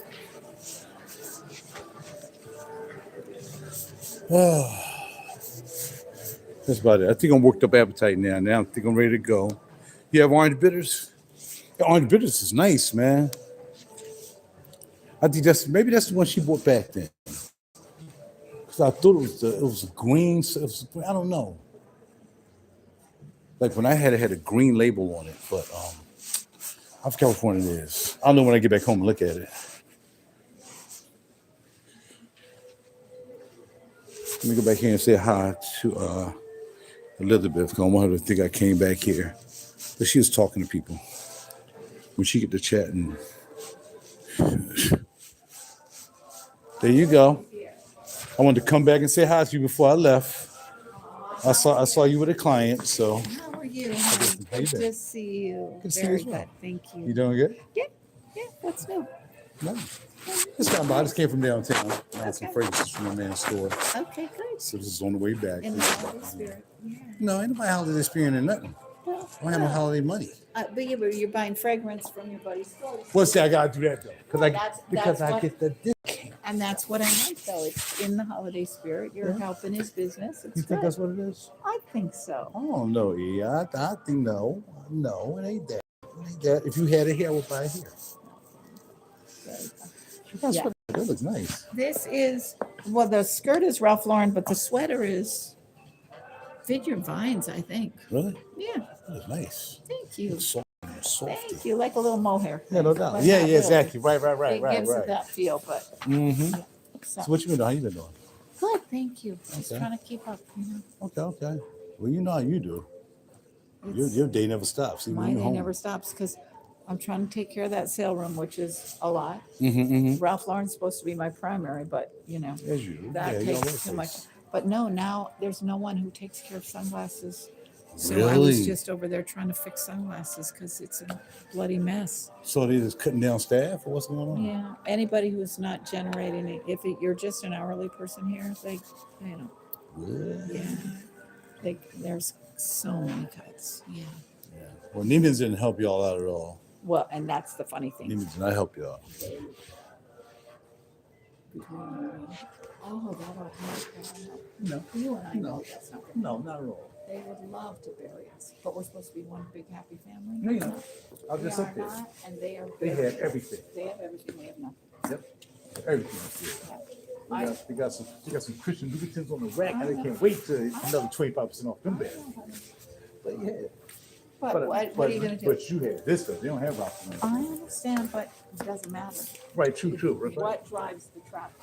Oh. That's about it. I think I'm worked up appetite now. Now I think I'm ready to go. You have orange bitters? Yeah, orange bitters is nice, man. I think maybe that's the one she bought back then. Cause I thought it was a green. I don't know. Like when I had it had a green label on it, but I forgot which one it is. I'll know when I get back home and look at it. Let me go back here and say hi to Elizabeth. Cause I want her to think I came back here. But she was talking to people. When she get to chatting. There you go. I wanted to come back and say hi to you before I left. I saw you with a client, so.
How are you? Good to see you.
Good to see you
Very
as well.
good. Thank you.
You doing good?
Yeah. What's new?
No. Just got by. I just came from downtown. I had some fragrances from my man's store.
Okay, good.
So this is on the way back.
In the holiday spirit. Yeah.
No, ain't nobody holiday spirit or nothing.
Well,
I don't have no holiday money.
but you're buying fragrance from your buddy's store.
Well, see, I gotta do that though,
That's
I
what-
get the discount.
And that's what I meant, though. It's in the holiday spirit. You're helping his business. It's
You think
good.
that's what it is?
I think so.
I don't know, E. I think no, it ain't that. It ain't that. If you had it here, I would buy it here. That's
Yeah.
what, that looks nice.
This is, well, the skirt is Ralph Lauren, but the sweater is Vineyard Vines, I think.
Really?
Yeah.
That looks nice.
Thank you.
It's soft and softy.
Thank you. Like a little mohair.
Yeah, no doubt.
But
Yeah,
not really.
exactly. Right.
It gives it that feel, but
Mm-hmm.
so,
So what you been doing? How you been doing?
good. Thank you. Just
Okay.
trying to keep up.
Okay. Well, you know how you do.
It's-
Your day never stops. Even
My
when you're
day
home.
never stops because I'm trying to take care of that sale room, which is a lot.
Mm-hmm.
Ralph Lauren's supposed to be my primary, but
As you.
that
yeah, you all over
takes
the
too much.
place.
But no, now there's no one who takes care of sunglasses. So I
Really?
was just over there trying to fix sunglasses because it's a bloody mess.
So they just cutting down staff, or what's going on?
Yeah, anybody who's not generating it, you're just an hourly person here,
Really?
yeah, there's so many cuts. Yeah.
Well, Neiman's didn't help y'all out at all.
Well, and that's the funny thing.
Neiman's did not help y'all.
Oh, that'll help.
No.
You and I know that's not good.
No, not at all.
They would love to bury us, but we're supposed to be one big happy family.
No, you're not. I was
We
just
are
up there.
not, and they are.
They had everything.
They have everything. We have nothing.
Yep. Everything up there.
I-
They got some Christian Louboutins on the rack, and they can't wait till another 25% off them bags. But yeah.
But what are you gonna do?
But you had this stuff. They don't have Ralph Lauren.
I understand, but it doesn't matter.
Right, true. Right.
What drives the traffic?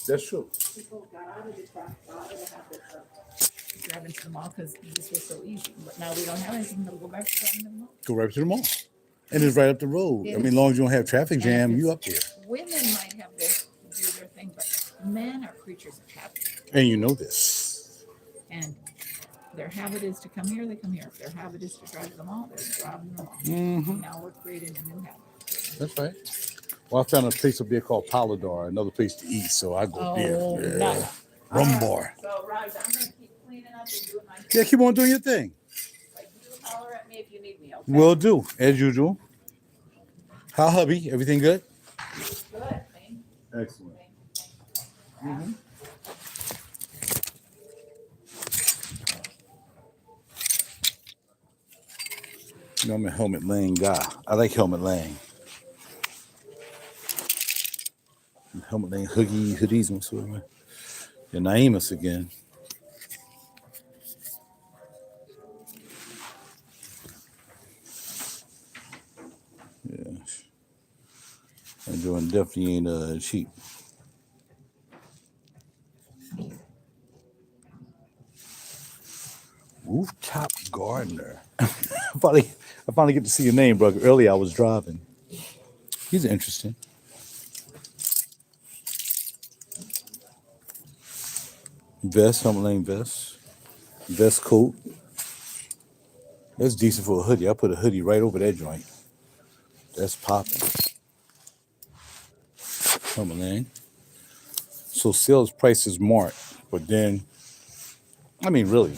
That's true.
People got out of the traffic, got out of the habit of driving to the mall because this was so easy. But now we don't have anything. They'll go back to driving to the mall.
Go right to the mall. And it's right up the road. I mean, as long as you don't have traffic jam, you up there.
Women might have do their thing, but men are creatures of habit.
And you know this.
And their habit is to come here, they come here. If their habit is to drive to the mall, they're driving to the mall.
Mm-hmm.
Now we're creating a new habit.
That's right. Well, I found a place up there called Polydor, another place to eat, so I go there.
nice.
Rum bar.
So, Raj, I'm going to keep cleaning up and doing my thing.
Yeah, keep on doing your thing.
Like, you holler at me if you need me, okay?
Will do, as usual. How hubby? Everything good?
Good, man.
Excellent. You know, I'm a Helmet Lane guy. I like Helmet Lane. Helmet Lane hoodies and so on. And Naimas again. Yeah. And doing definitely ain't cheap. Rooftop Gardener. I finally get to see your name, bro. Earlier I was driving. He's interesting. Vest, Helmet Lane vest. Vest coat. That's decent for a hoodie. I put a hoodie right over that joint. That's popping. Helmet Lane. So sales price is marked, but then, I mean, really,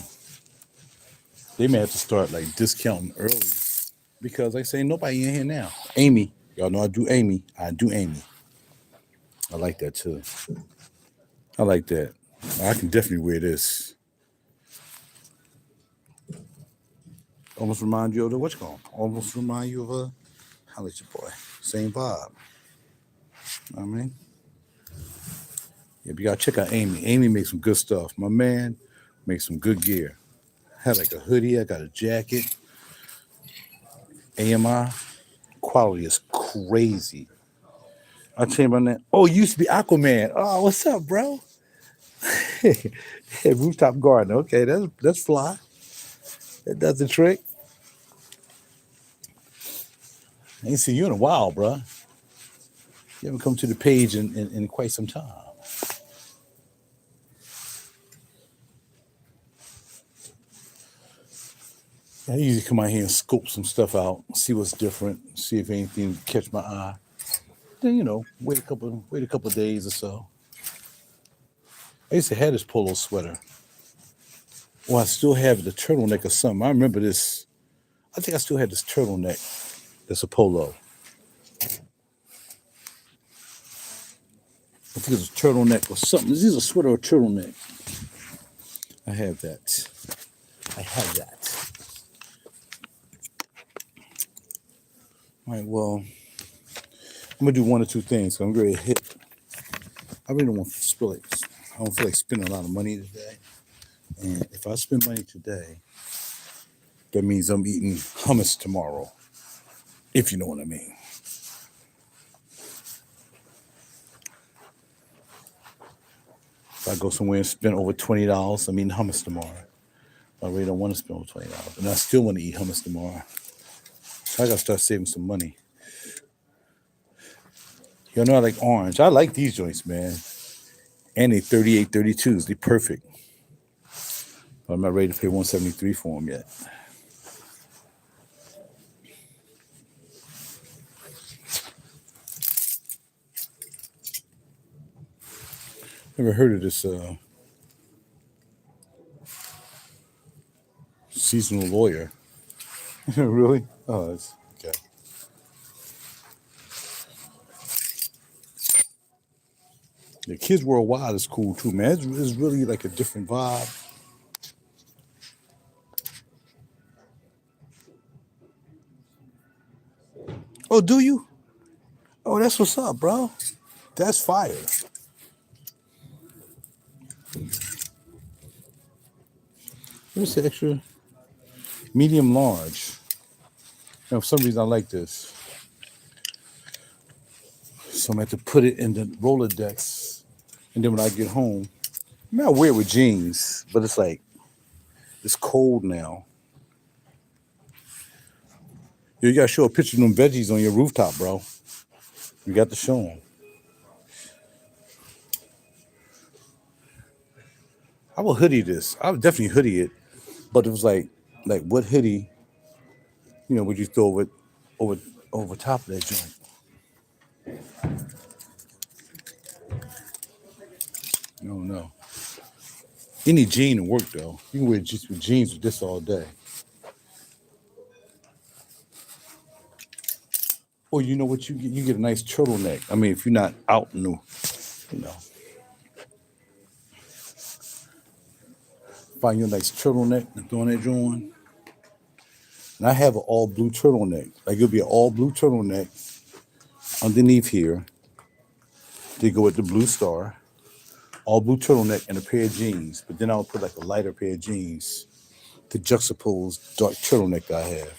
they may have to start like discounting early because, like I say, nobody in here now. Amy, y'all know I do Amy. I like that too. I like that. I can definitely wear this. Almost remind you of the what's called. Almost remind you of a how your boy. Same vibe. I mean, yeah, but you gotta check out Amy. Amy makes some good stuff. My man makes some good gear. I had like a hoodie. I got a jacket. AMI quality is crazy. I changed my name. Oh, it used to be Aquaman. Oh, what's up, bro? Hey, Rooftop Garden. Okay, that's fly. That does the trick. I ain't seen you in a while, bro. You haven't come to the page in quite some time. I usually come out here and scope some stuff out, see what's different, see if anything catch my eye. Then wait a couple of days or so. I used to have this polo sweater. Well, I still have the turtleneck or something. I remember this. I think I still had this turtleneck. That's a polo. I think it's a turtleneck or something. Is this a sweater or a turtleneck? I have that. All right, well, I'm gonna do one or two things. I'm ready to hit. I really don't want to spill it. I don't feel like spending a lot of money today. And if I spend money today, that means I'm eating hummus tomorrow. If you know what I mean. If I go somewhere and spend over $20, I'm eating hummus tomorrow. I really don't want to spend over $20. And I still want to eat hummus tomorrow. So I gotta start saving some money. Y'all know I like orange. I like these joints, man. And they 38, 32s. They perfect. But I'm not ready to pay $173 for them yet. Never heard of this seasonal lawyer. Really? Oh, that's okay. The Kids Worldwide is cool too, man. It's really like a different vibe. Oh, do you? Oh, that's what's up, bro. That's fire. What's the extra? Medium large. Now, for some reason, I like this. So I'm going to have to put it in the Rolodex. And then when I get home, I mean, I wear it with jeans, but it's like, it's cold now. You got to show a picture of them veggies on your rooftop, bro. You got to show them. I will hoodie this. I would definitely hoodie it. But it was like what hoodie, would you throw it over top of that joint? No. Any jean to work though. You can wear just with jeans with this all day. Or you know what you get a nice turtleneck. I mean, if you're not out in the, you know, find you a nice turtleneck and throw that on. And I have an all blue turtleneck. Like it'll be an all blue turtleneck underneath here. They go with the blue star, all blue turtleneck and a pair of jeans. But then I'll put like a lighter pair of jeans to juxtapose dark turtleneck I have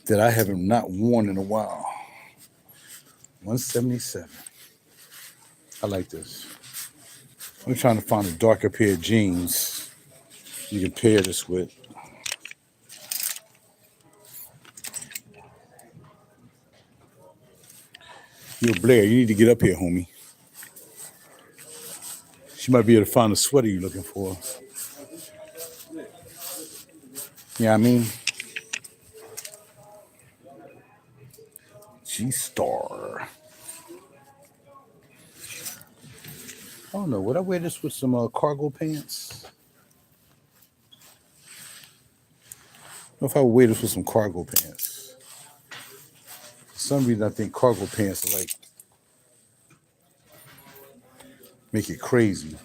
that I haven't not worn in a while. 177. I like this. I'm trying to find a darker pair of jeans you can pair this with. Yo, Blair, you need to get up here, homie. She might be able to find the sweater you're looking for. Yeah, I mean, G-Star. I don't know. Would I wear this with some cargo pants? I don't know if I would wear this with some cargo pants. For some reason, I think cargo pants are like make it crazy.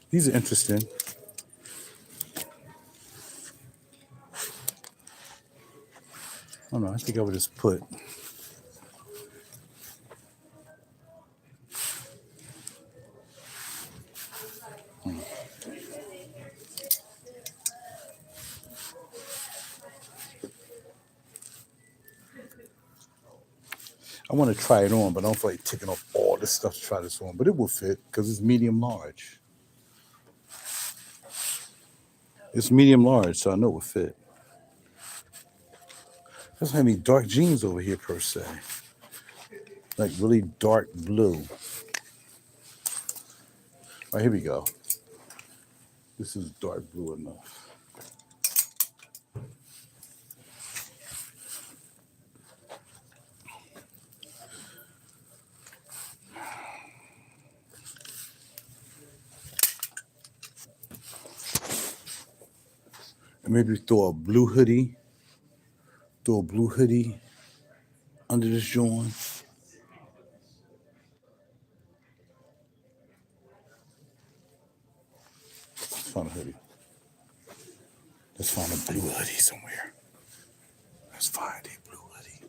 These are interesting. I don't know. I think I would just put. I want to try it on, but I don't feel like taking off all this stuff to try this on. But it will fit because it's medium large. It's medium large, so I know it will fit. Doesn't have any dark jeans over here per se. Like really dark blue. All right, here we go. This is dark blue enough. And maybe throw a blue hoodie. Throw a blue hoodie under this joint. Let's find a hoodie. Let's find a blue hoodie somewhere. Let's find a blue hoodie.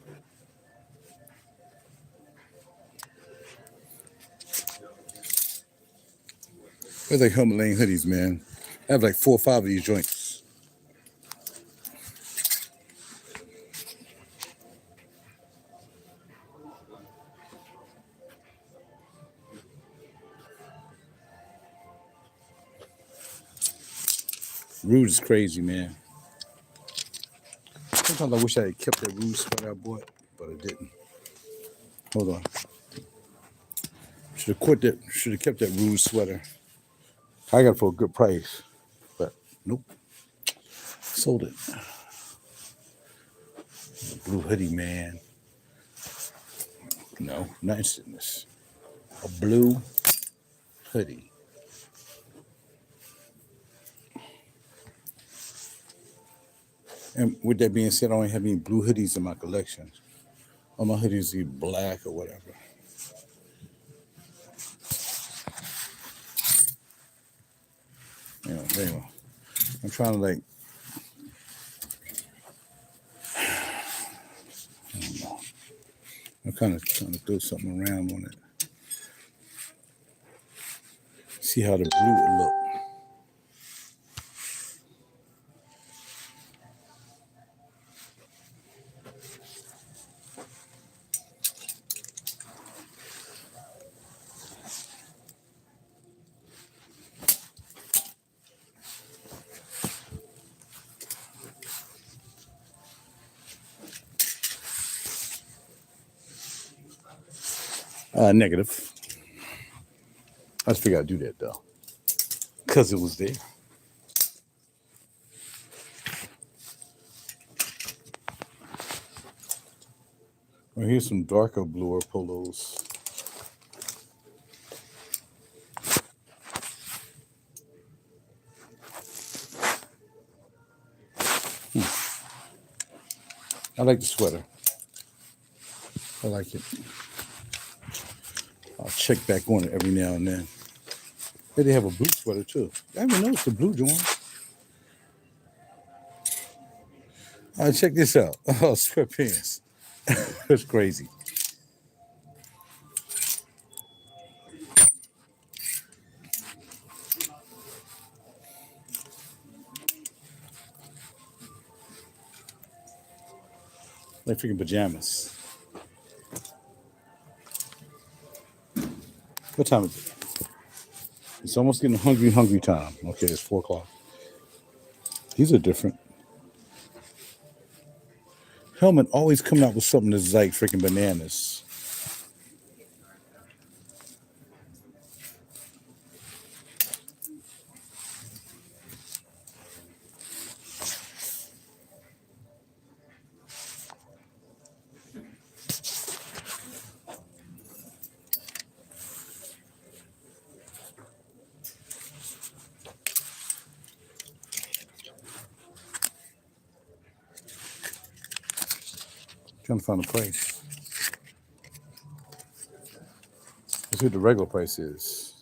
There's like Helmet Lane hoodies, man. I have like 4 or 5 of these joints. Rude is crazy, man. Sometimes I wish I had kept that Rude sweater I bought, but I didn't. Hold on. Should have kept that Rude sweater. I got it for a good price, but nope. Sold it. Blue hoodie, man. No, not interested in this. A blue hoodie. And with that being said, I don't have any blue hoodies in my collection. All my hoodies are black or whatever. You know, anyway, I'm trying to like, I don't know. I'm kind of trying to throw something around on it. See how the blue would look. Negative. I just figured I'd do that though, because it was there. Well, here's some darker bluer polos. I like the sweater. I like it. I'll check back on it every now and then. Hey, they have a blue sweater too. I haven't noticed the blue joint. All right, check this out. Oh, sweatpants. That's crazy. Like freaking pajamas. What time is it? It's almost getting hungry time. Okay, it's 4 o'clock. These are different. Hellman always coming out with something that's like freaking bananas. Trying to find a price. Let's see what the regular price is.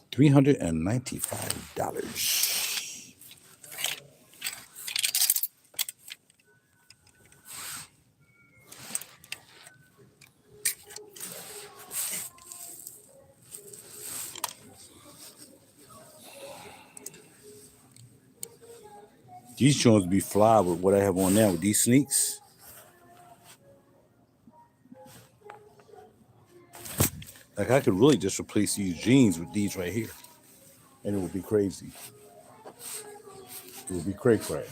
$395. These joints be fly with what I have on now with these sneaks. Like I could really just replace these jeans with these right here. And it would be crazy. It would be cray cray.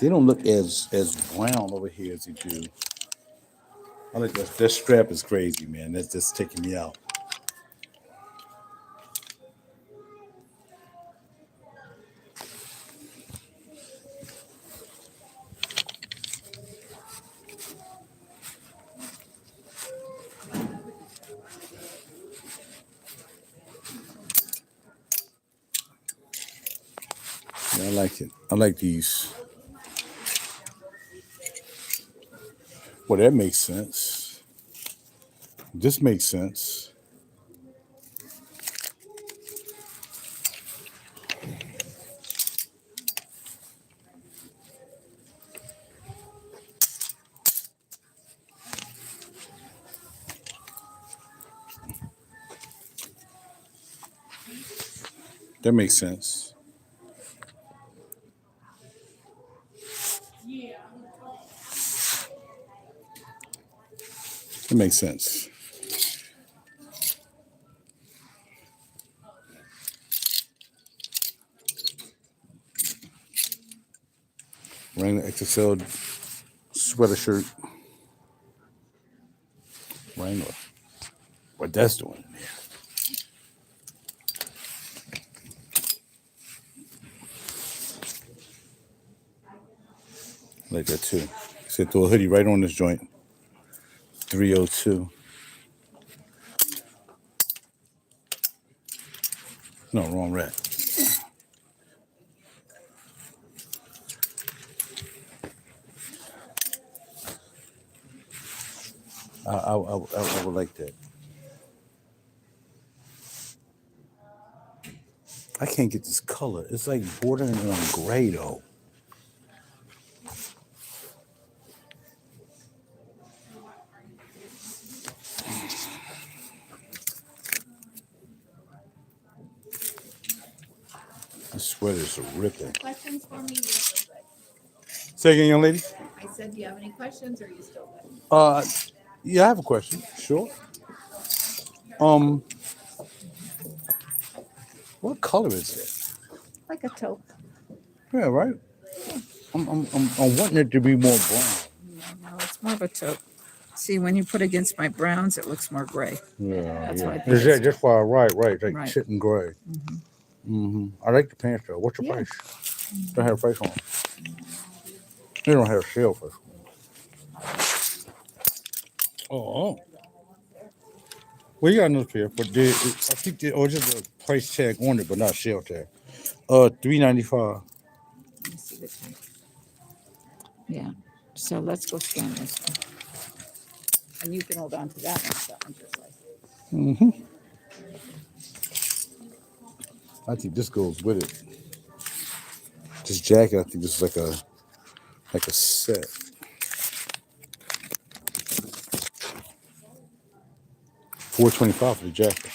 They don't look as brown over here as they do. I like that strap is crazy, man. That's just taking me out. Yeah, I like it. I like these. Well, that makes sense. This makes sense. That makes sense. That makes sense. Wrangler XXL sweater shirt. Wrangler. What that's doing in there. I like that too. Said throw a hoodie right on this joint. 302. No, wrong rack. I would like that. I can't get this color. It's like bordering on gray though. The sweaters are ripping.
Questions for me? You're still good.
Say again, young lady.
I said, do you have any questions or are you still good?
Yeah, I have a question. Sure. What color is it?
Like a taupe.
Yeah, right. I'm wanting it to be more brown.
No, it's more of a taupe. See, when you put against my browns, it looks more gray.
Yeah,
That's
yeah.
why I think
Is that
it's
just why? Right. It's like
right.
shit and gray. I like the pants though. What's the
Yeah.
price? Don't have a price on. They don't have a sale price. Oh. Well, you got another pair, but I think just a price tag on it, but not shell tag. $3.95.
Let me see which one. Yeah. So let's go scan this one. And you can hold on to that one, that one just like.
Mm-hmm. I think this goes with it. This jacket, I think this is like a set. $4.25 for the jacket.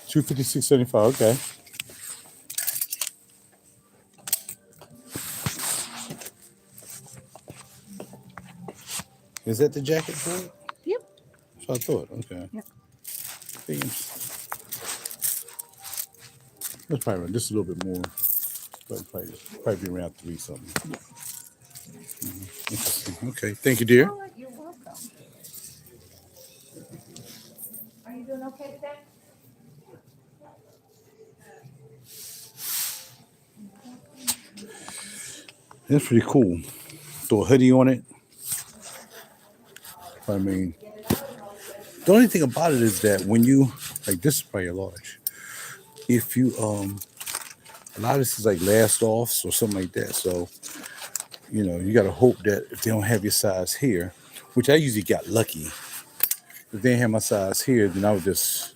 $256.75. Okay. Is that the jacket for it?
Yep.
So I thought. Okay.
Yep.
That's probably just a little bit more. But probably be around 3 something.
Yep.
Interesting. Okay. Thank you, dear.
All right, you're welcome. Are you doing okay today?
That's pretty cool. Throw a hoodie on it. I mean, the only thing about it is that when you like this is probably a large. If you a lot of this is like last offs or something like that. So you got to hope that if they don't have your size here, which I usually got lucky. If they didn't have my size here, then I would just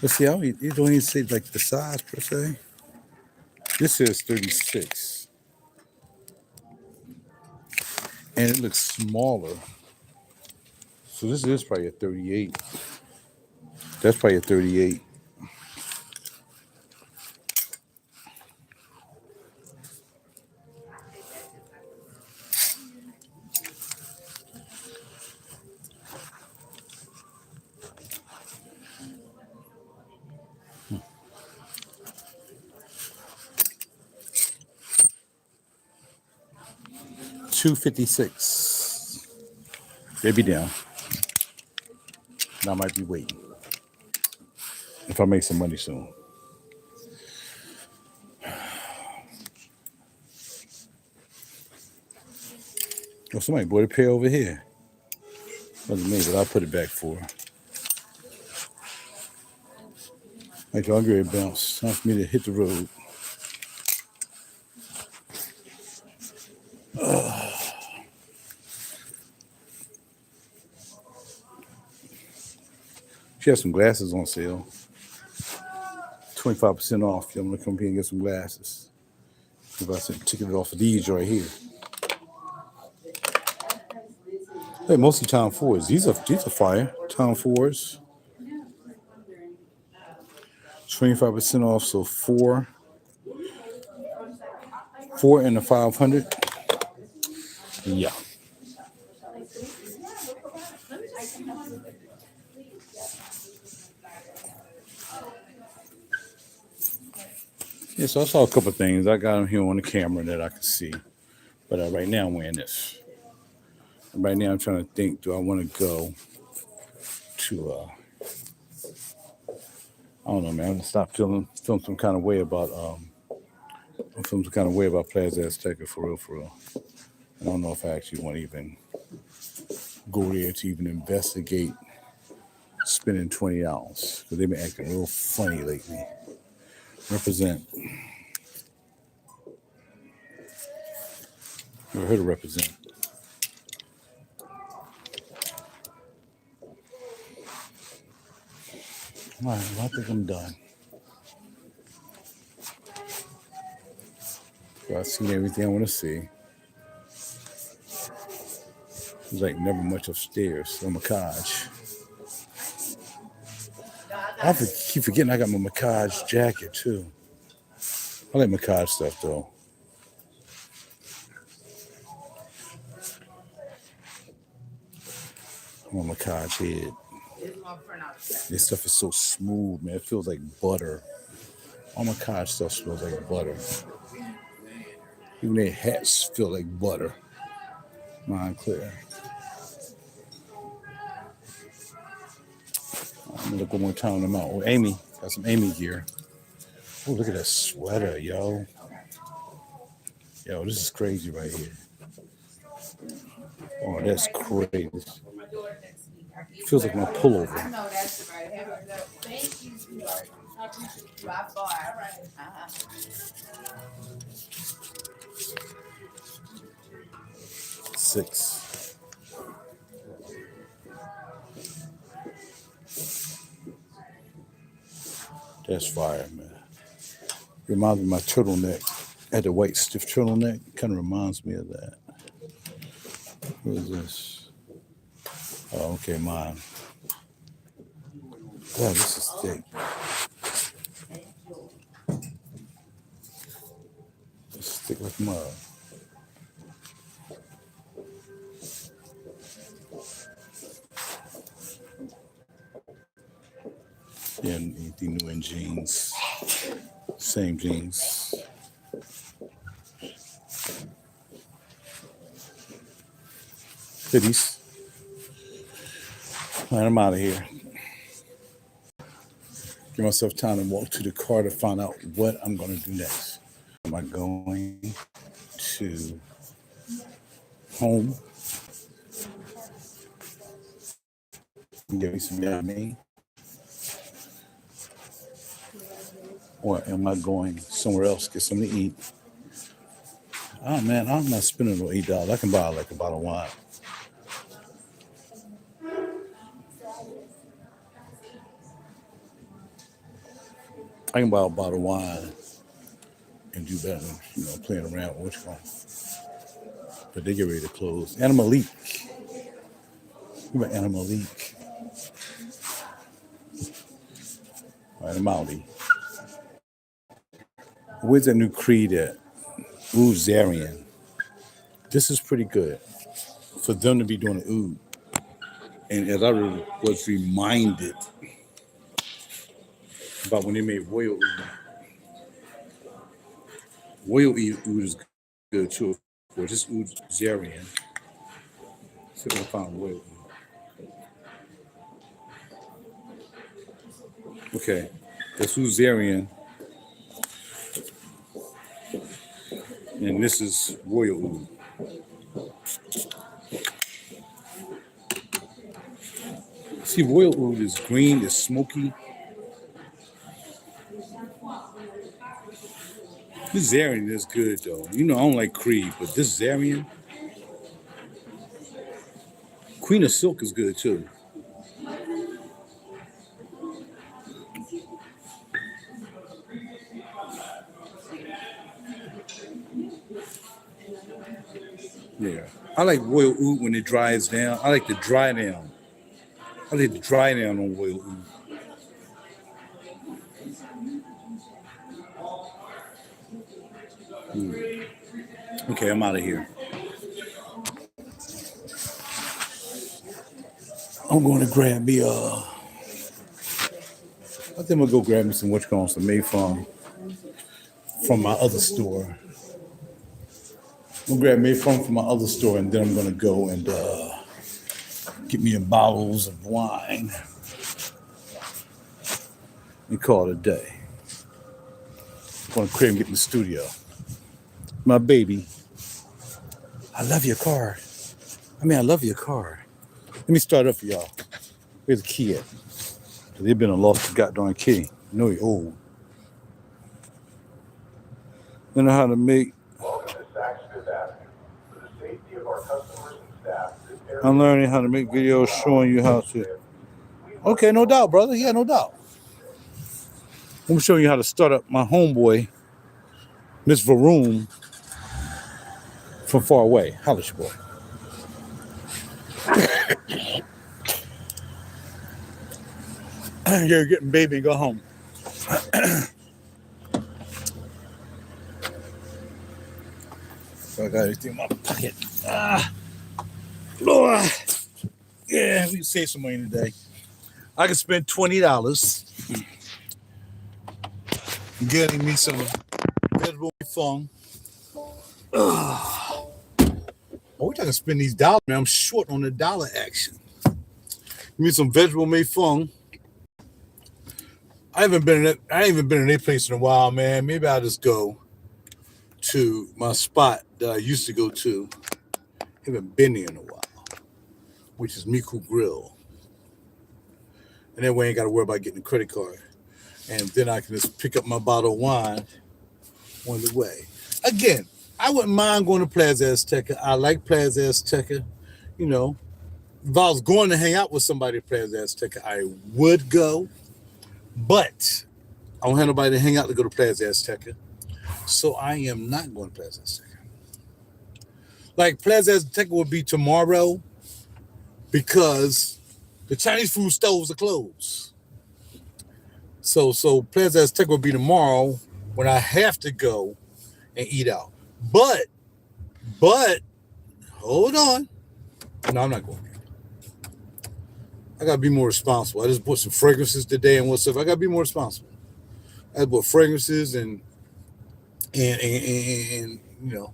let's see. You don't even say like the size per se. This is 36, and it looks smaller. So this is probably a 38. That's probably a 38. $256. They be down. And I might be waiting if I make some money soon. Oh, somebody bought a pair over here. Wasn't me, but I'll put it back for her. Like y'all get bounce. Time for me to hit the road. She has some glasses on sale. 25% off. I'm gonna come here and get some glasses. If I said ticket it off of these right here. Hey, mostly Town Fords. These are fire. Town Fords. 25% off, so four in the 500. Yeah. Yeah, so I saw a couple of things. I got them here on the camera that I can see. But right now I'm wearing this. And right now I'm trying to think, do I want to go to, I don't know, man. I'm going to stop feeling some kind of way about, I'm feeling some kind of way about Plaza Azteca for real. I don't know if I actually want to even go there to even investigate spending $20 because they've been acting real funny lately. Represent. Never heard of represent. All right, well, I think I'm done. So I've seen everything I want to see. There's like never much upstairs. So Macaj. I keep forgetting I got my Macaj jacket too. I like Macaj stuff though. I'm a Macaj head. This stuff is so smooth, man. It feels like butter. All Macaj stuff smells like butter. Even their hats feel like butter. Mine clear. I'm gonna look one more time on them out. Oh, Amy. Got some Amy gear. Oh, look at that sweater, yo. Yo, this is crazy right here. Oh, that's crazy. Feels like my pullover. Six. That's fire, man. Reminds me of my turtleneck. I had the white stiff turtleneck. Kind of reminds me of that. What is this? Oh, okay, mine. God, this is thick. It's thick like mud. Yeah, anything new in jeans. Same jeans. Hoodies. All right, I'm out of here. Give myself time to walk to the car to find out what I'm going to do next. Am I going to home and get me some yummy? Or am I going somewhere else to get something to eat? Oh man, I'm not spending no $8. I can buy like a bottle of wine. I can buy a bottle of wine and do better than, playing around with which one. But they get ready to close. Animalique. What about Animalique? All right, I'm out. Where's that new creed at? Oud Zarian. This is pretty good for them to be doing an oud. And as I was reminded about when they made royal oud. Royal oud is good too. Of course, this Oud Zarian. See if I can find royal oud. Okay, that's Oud Zarian. And this is royal oud. See, royal oud is green, it's smoky. This Zarian is good though. I don't like Creed, but this Zarian, Queen of Silk is good too. Yeah, I like royal oud when it dries down. I like the dry down. I like the dry down on royal oud. Okay, I'm out of here. I'm going to grab me I think I'm gonna go grab me some some Mayfong from my other store. I'm gonna grab Mayfong from my other store, and then I'm gonna go and get me a bottles of wine and call it a day. I'm going to crib and get in the studio. My baby, I love your car. I love your car. Let me start up for y'all. Where's the key at? They've been a lost goddamn key. You know you're old. You know how to make. I'm learning how to make videos showing you how to. Okay, no doubt, brother. Yeah, no doubt. I'm showing you how to start up my homeboy, Miss Varoom, from far away. Holla at your boy. You're getting baby and go home. So I got everything in my pocket. Lord. Yeah, we can save some money today. I can spend $20 getting me some vegetable fun. Oh, we gotta spend these dollars, man. I'm short on the dollar action. Give me some vegetable made fun. I ain't even been in a place in a while, man. Maybe I'll just go to my spot that I used to go to. I haven't been there in a while. which is Miku Grill. And that way I ain't got to worry about getting a credit card. And then I can just pick up my bottle of wine on the way. Again, I wouldn't mind going to Plaza Azteca. I like Plaza Azteca. You know, if I was going to hang out with somebody at Plaza Azteca, I would go. But I don't have nobody to hang out to go to Plaza Azteca. So I am not going to Plaza Azteca. Like Plaza Azteca will be tomorrow because the Chinese food stores are closed. So Plaza Azteca will be tomorrow when I have to go and eat out. But hold on. No, I'm not going there. I gotta be more responsible. I just bought some fragrances today and what's up. I gotta be more responsible. I bought fragrances and you know,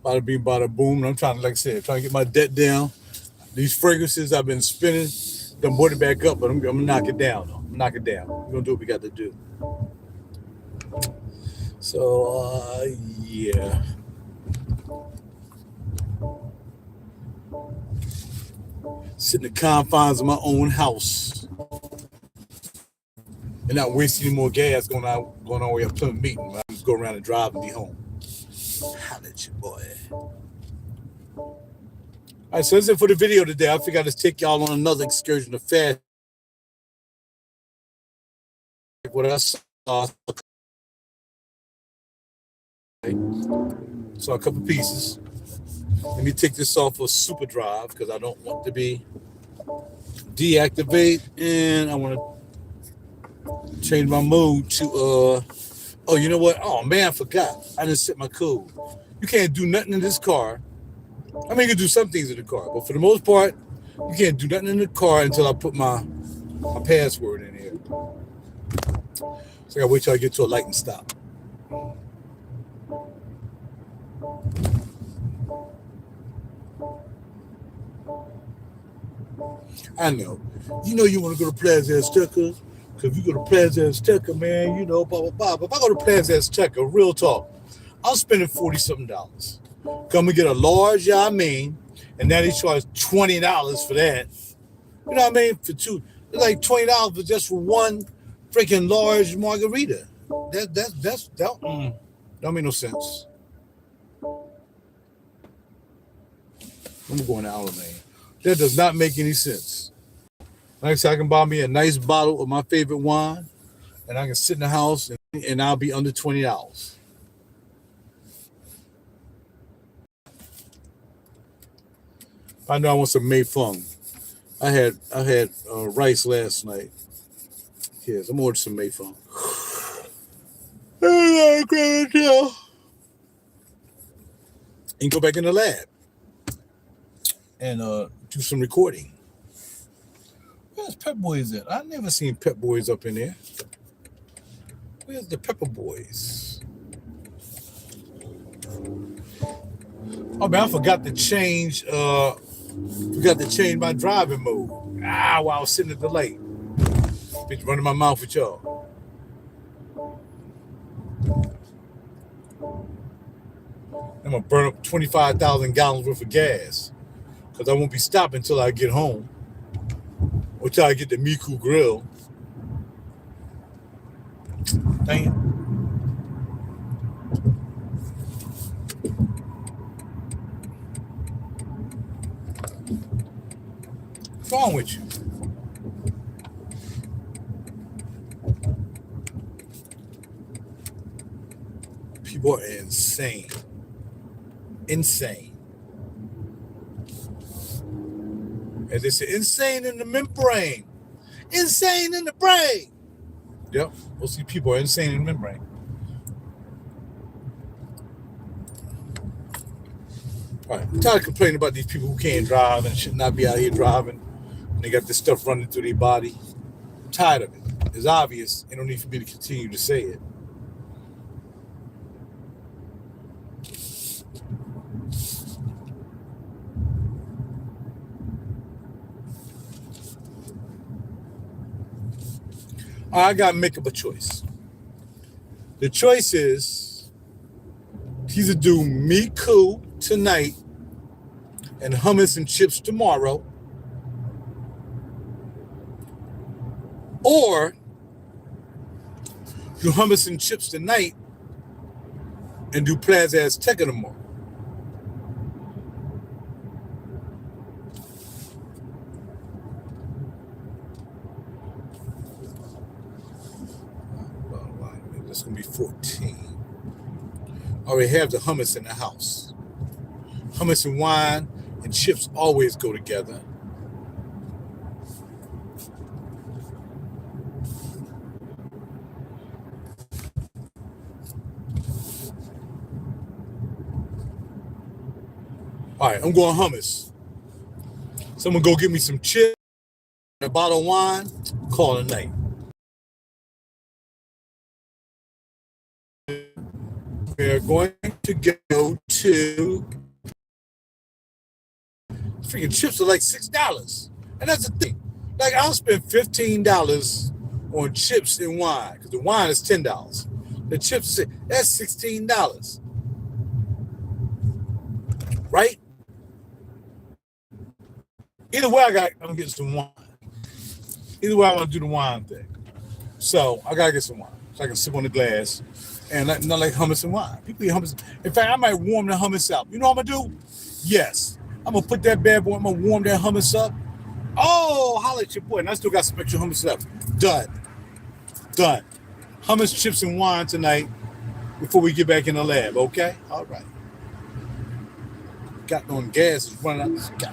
bada bing, bada boom. And I'm trying to, like I said, trying to get my debt down. These fragrances I've been spending, done brought it back up, but I'm gonna knock it down though. Knock it down. We're gonna do what we got to do. So yeah. Sit in the confines of my own house and not waste any more gas going all the way up to the meeting. I just go around and drive and be home. Holla at you, boy. All right, so that's it for the video today. I figured I'd just take y'all on another excursion of fast. What I saw. Saw a couple pieces. Let me take this off of super drive because I don't want to be deactivate, and I want to change my mode to oh, you know what? Oh man, I forgot. I didn't set my code. You can't do nothing in this car. I mean, you can do some things in the car, but for the most part, you can't do nothing in the car until I put my password in here. So I gotta wait till I get to a light and stop. I know. You know you want to go to Plaza Azteca? Because if you go to Plaza Azteca, man, you know, blah, blah, blah. But if I go to Plaza Azteca, real talk, I'm spending $40-something. Come and get a large yamin, and now they charge $20 for that. You know what I mean? For two, it's like $20 for just for one freaking large margarita. That don't make no sense. I'm going to Outer Lane. That does not make any sense. Like I said, I can buy me a nice bottle of my favorite wine, and I can sit in the house, and I'll be under $20. I know I want some Mei Fung. I had rice last night. Yes, I'm ordering some Mei Fung. And go back in the lab and do some recording. Where's Pep Boys at? I never seen Pep Boys up in there. Where's the Pepper Boys? Oh man, I forgot to change my driving mode. While I was sitting at the light. Bitch running my mouth with y'all. I'm gonna burn up 25,000 gallons worth of gas because I won't be stopping until I get home or till I get the Miku Grill. Dang it. What's wrong with you? People are insane. Insane. As they say, insane in the membrane. Insane in the brain. Yep. Most of these people are insane in the membrane. All right. I'm tired of complaining about these people who can't drive and should not be out here driving. And they got this stuff running through their body. I'm tired of it. It's obvious. It don't need for me to continue to say it. I got to make up a choice. The choice is to either do Miku tonight and hummus and chips tomorrow, or do hummus and chips tonight and do Plaza Azteca tomorrow. That's going to be 14. I already have the hummus in the house. Hummus and wine and chips always go together. All right, I'm going hummus. Someone go get me some chips, a bottle of wine, call it a night. We're going to go to freaking chips are like $6. And that's the thing. Like I'll spend $15 on chips and wine, because the wine is $10. The chips, that's $16. Right? Either way, I'm getting some wine. Either way, I want to do the wine thing. So I gotta get some wine, so I can sip on the glass, and not like hummus and wine. People eat hummus. In fact, I might warm the hummus up. You know what I'm gonna do? Yes, I'm gonna put that bad boy. I'm gonna warm that hummus up. Oh, holla at your boy. And I still got some extra hummus left. Done. Hummus, chips, and wine tonight before we get back in the lab. Okay? All right. Got on gas is running out.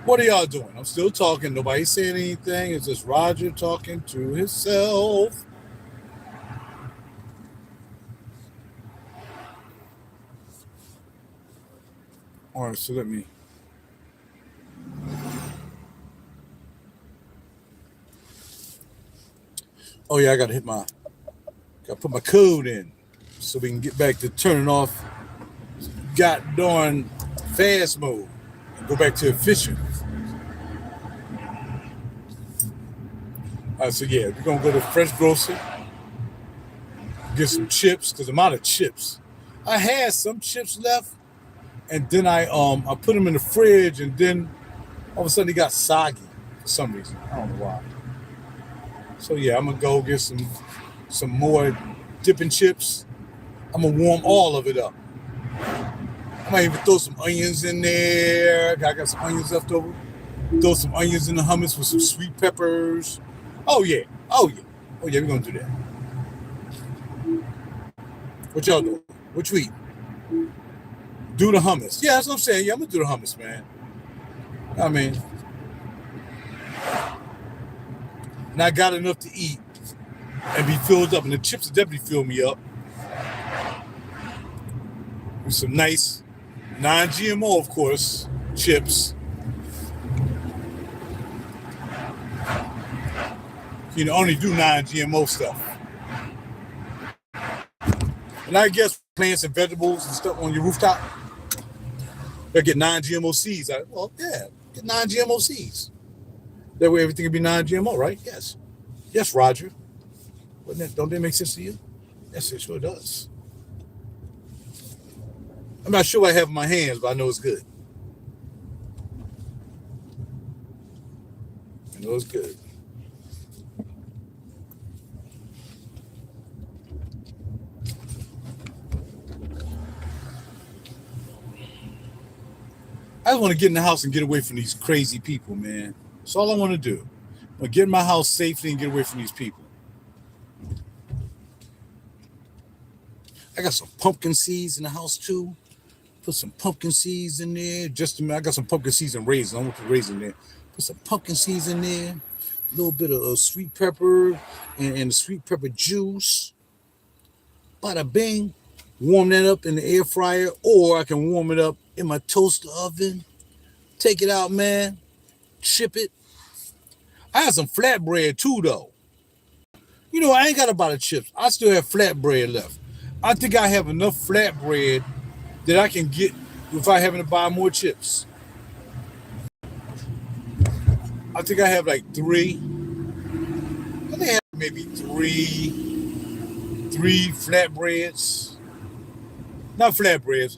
What are y'all doing? I'm still talking. Nobody's saying anything. It's just RaJuR talking to himself. All right, so let me. Oh yeah, I gotta put my code in so we can get back to turning off got darn fast mode and go back to efficient. All right, so yeah, we're gonna go to Fresh Grocer, get some chips, because I'm out of chips. I had some chips left, and then I put them in the fridge, and then all of a sudden they got soggy for some reason. I don't know why. So yeah, I'm gonna go get some more dipping chips. I'm gonna warm all of it up. I might even throw some onions in there. I got some onions left over. Throw some onions in the hummus with some sweet peppers. Oh yeah, we're gonna do that. What y'all doing? What you eat? Do the hummus. Yeah, that's what I'm saying. Yeah, I'm gonna do the hummus, man. I mean, and I got enough to eat and be filled up, and the chips will definitely fill me up with some nice non-GMO, of course, chips. You can only do non-GMO stuff. And I guess plants and vegetables and stuff on your rooftop, they'll get non-GMO seeds. Well, yeah, get non-GMO seeds. That way everything can be non-GMO, right? Yes. Yes, RaJuR. Don't that make sense to you? Yes, it sure does. I'm not sure what I have in my hands, but I know it's good. I know it's good. I just want to get in the house and get away from these crazy people, man. That's all I want to do. I want to get in my house safely and get away from these people. I got some pumpkin seeds in the house too. Put some pumpkin seeds in there. I got some pumpkin seeds and raisins. I want to put raisins in there. Put some pumpkin seeds in there. A little bit of sweet pepper and the sweet pepper juice. Bada bing. Warm that up in the air fryer, or I can warm it up in my toaster oven. Take it out, man. Chip it. I have some flatbread too, though. You know, I ain't got a lot of chips. I still have flatbread left. I think I have enough flatbread that I can get without having to buy more chips. I think I have like three. I think I have maybe three flatbreads. Not flatbreads.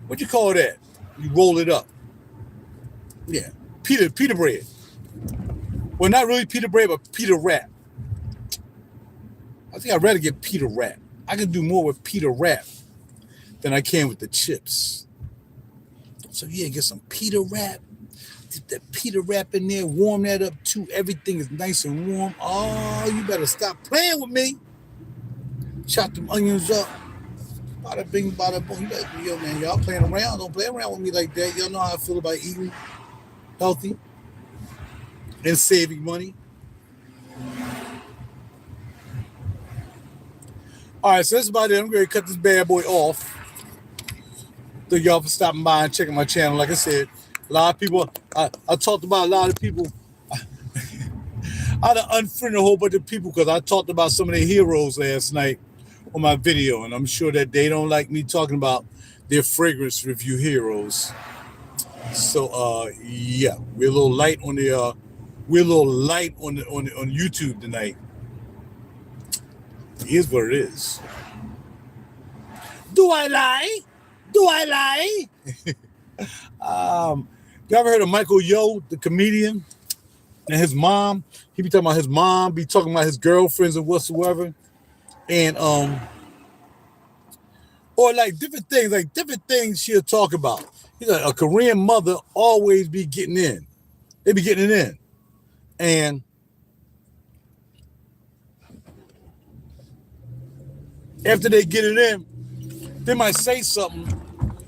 What you call that? You roll it up. Yeah, pita bread. Well, not really pita bread, but pita wrap. I think I'd rather get pita wrap. I can do more with pita wrap than I can with the chips. So yeah, get some pita wrap. Dip that pita wrap in there. Warm that up too. Everything is nice and warm. Oh, you better stop playing with me. Chop them onions up. Bada bing, bada boom. Yo, man, y'all playing around. Don't play around with me like that. Y'all know how I feel about eating healthy and saving money. All right, so that's about it. I'm going to cut this bad boy off. Thank y'all for stopping by and checking my channel. Like I said, a lot of people, I talked about a lot of people. I unfriended a whole bunch of people because I talked about some of their heroes last night on my video, and I'm sure that they don't like me talking about their fragrance review heroes. So yeah, we're a little light on the on YouTube tonight. Here's what it is. Do I lie? Do I lie? You ever heard of Michael Yo, the comedian, and his mom? He be talking about his mom, be talking about his girlfriends and whatsoever, and or like different things she'll talk about. He's like, a Korean mother always be getting in. They be getting it in, and after they get it in, they might say something,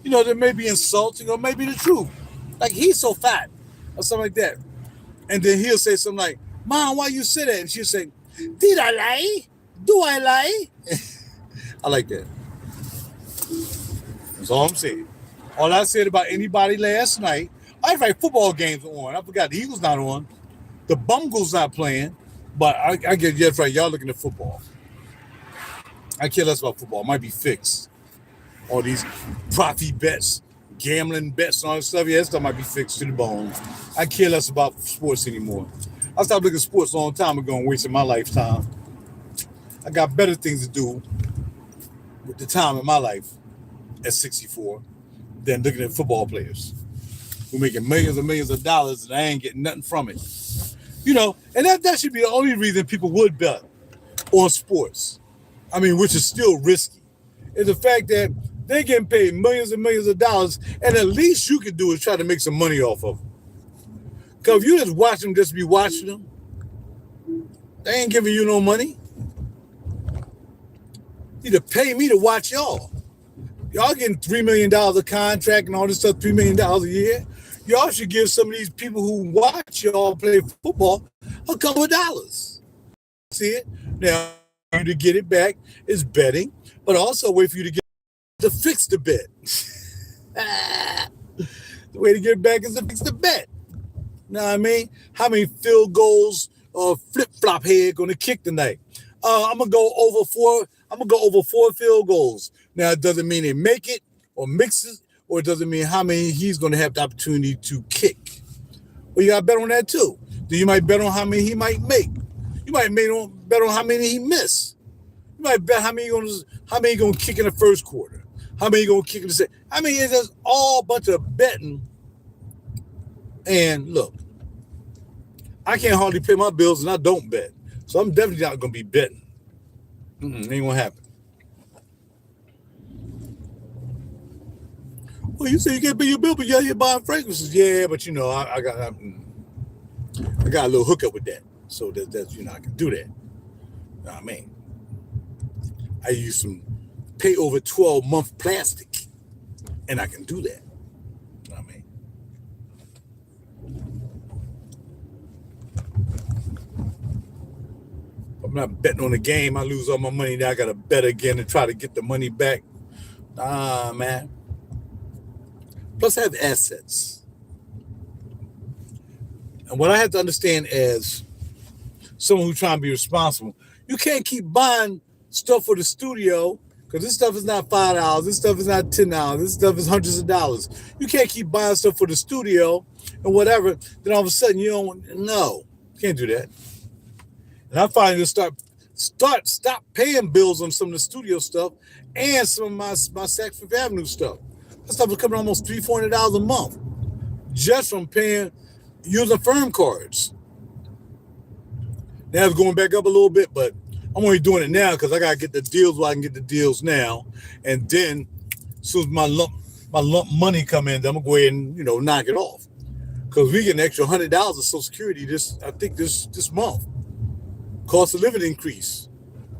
that may be insulting or maybe the truth. Like, he's so fat or something like that. And then he'll say something like, Mom, why you say that? And she'll say, did I lie? Do I lie? I like that. That's all I'm saying. All I said about anybody last night, I like football games on. I forgot the Eagles not on. The Bungles not playing. But I get yes right. Y'all looking at football. I care less about football. It might be fixed. All these profit bets, gambling bets, and all that stuff. Yeah, that stuff might be fixed to the bone. I care less about sports anymore. I stopped looking at sports a long time ago and wasting my lifetime. I got better things to do with the time in my life at 64 than looking at football players who making millions and millions of dollars and I ain't getting nothing from it. And that should be the only reason people would bet on sports. I mean, which is still risky, is the fact that they're getting paid millions and millions of dollars, and at least you can do is try to make some money off of them. Because if you just watch them, just be watching them, they ain't giving you no money. You need to pay me to watch y'all. Y'all getting $3 million a contract and all this stuff, $3 million a year. Y'all should give some of these people who watch y'all play football a couple of dollars. See it? Now, for you to get it back is betting, but also a way for you to get to fix the bet. The way to get it back is to fix the bet. Know what I mean? How many field goals or flip-flop head gonna kick tonight? I'm gonna go over 4. I'm gonna go over 4 field goals. Now, it doesn't mean they make it or mix it, or it doesn't mean how many he's gonna have the opportunity to kick. Well, you gotta bet on that too. Then you might bet on how many he might make. You might bet on how many he miss. You might bet how many gonna kick in the first quarter. How many gonna kick in the second. I mean, it's just all a bunch of betting. And look, I can't hardly pay my bills and I don't bet. So I'm definitely not gonna be betting. Ain't gonna happen. Well, you say you can't pay your bill, but you're buying fragrances. Yeah, but I got a little hookup with that. So that's I can do that. You know what I mean? I use some pay over 12-month plastic, and I can do that. You know what I mean? If I'm not betting on the game, I lose all my money. Now I got to bet again and try to get the money back. Nah, man. Plus, I have assets. And what I have to understand as someone who's trying to be responsible, you can't keep buying stuff for the studio because this stuff is not $5. This stuff is not $10. This stuff is hundreds of dollars. You can't keep buying stuff for the studio and whatever. Then all of a sudden you can't do that. And I finally just stop paying bills on some of the studio stuff and some of my Saks Fifth Avenue stuff. That stuff was coming almost $300-$400 a month just from paying using firm cards. Now it's going back up a little bit, but I'm only doing it now because I gotta get the deals where I can get the deals now, and then as soon as my lump money come in, then I'm gonna go ahead and knock it off because we get an extra $100 of Social Security this month. Cost of living increase,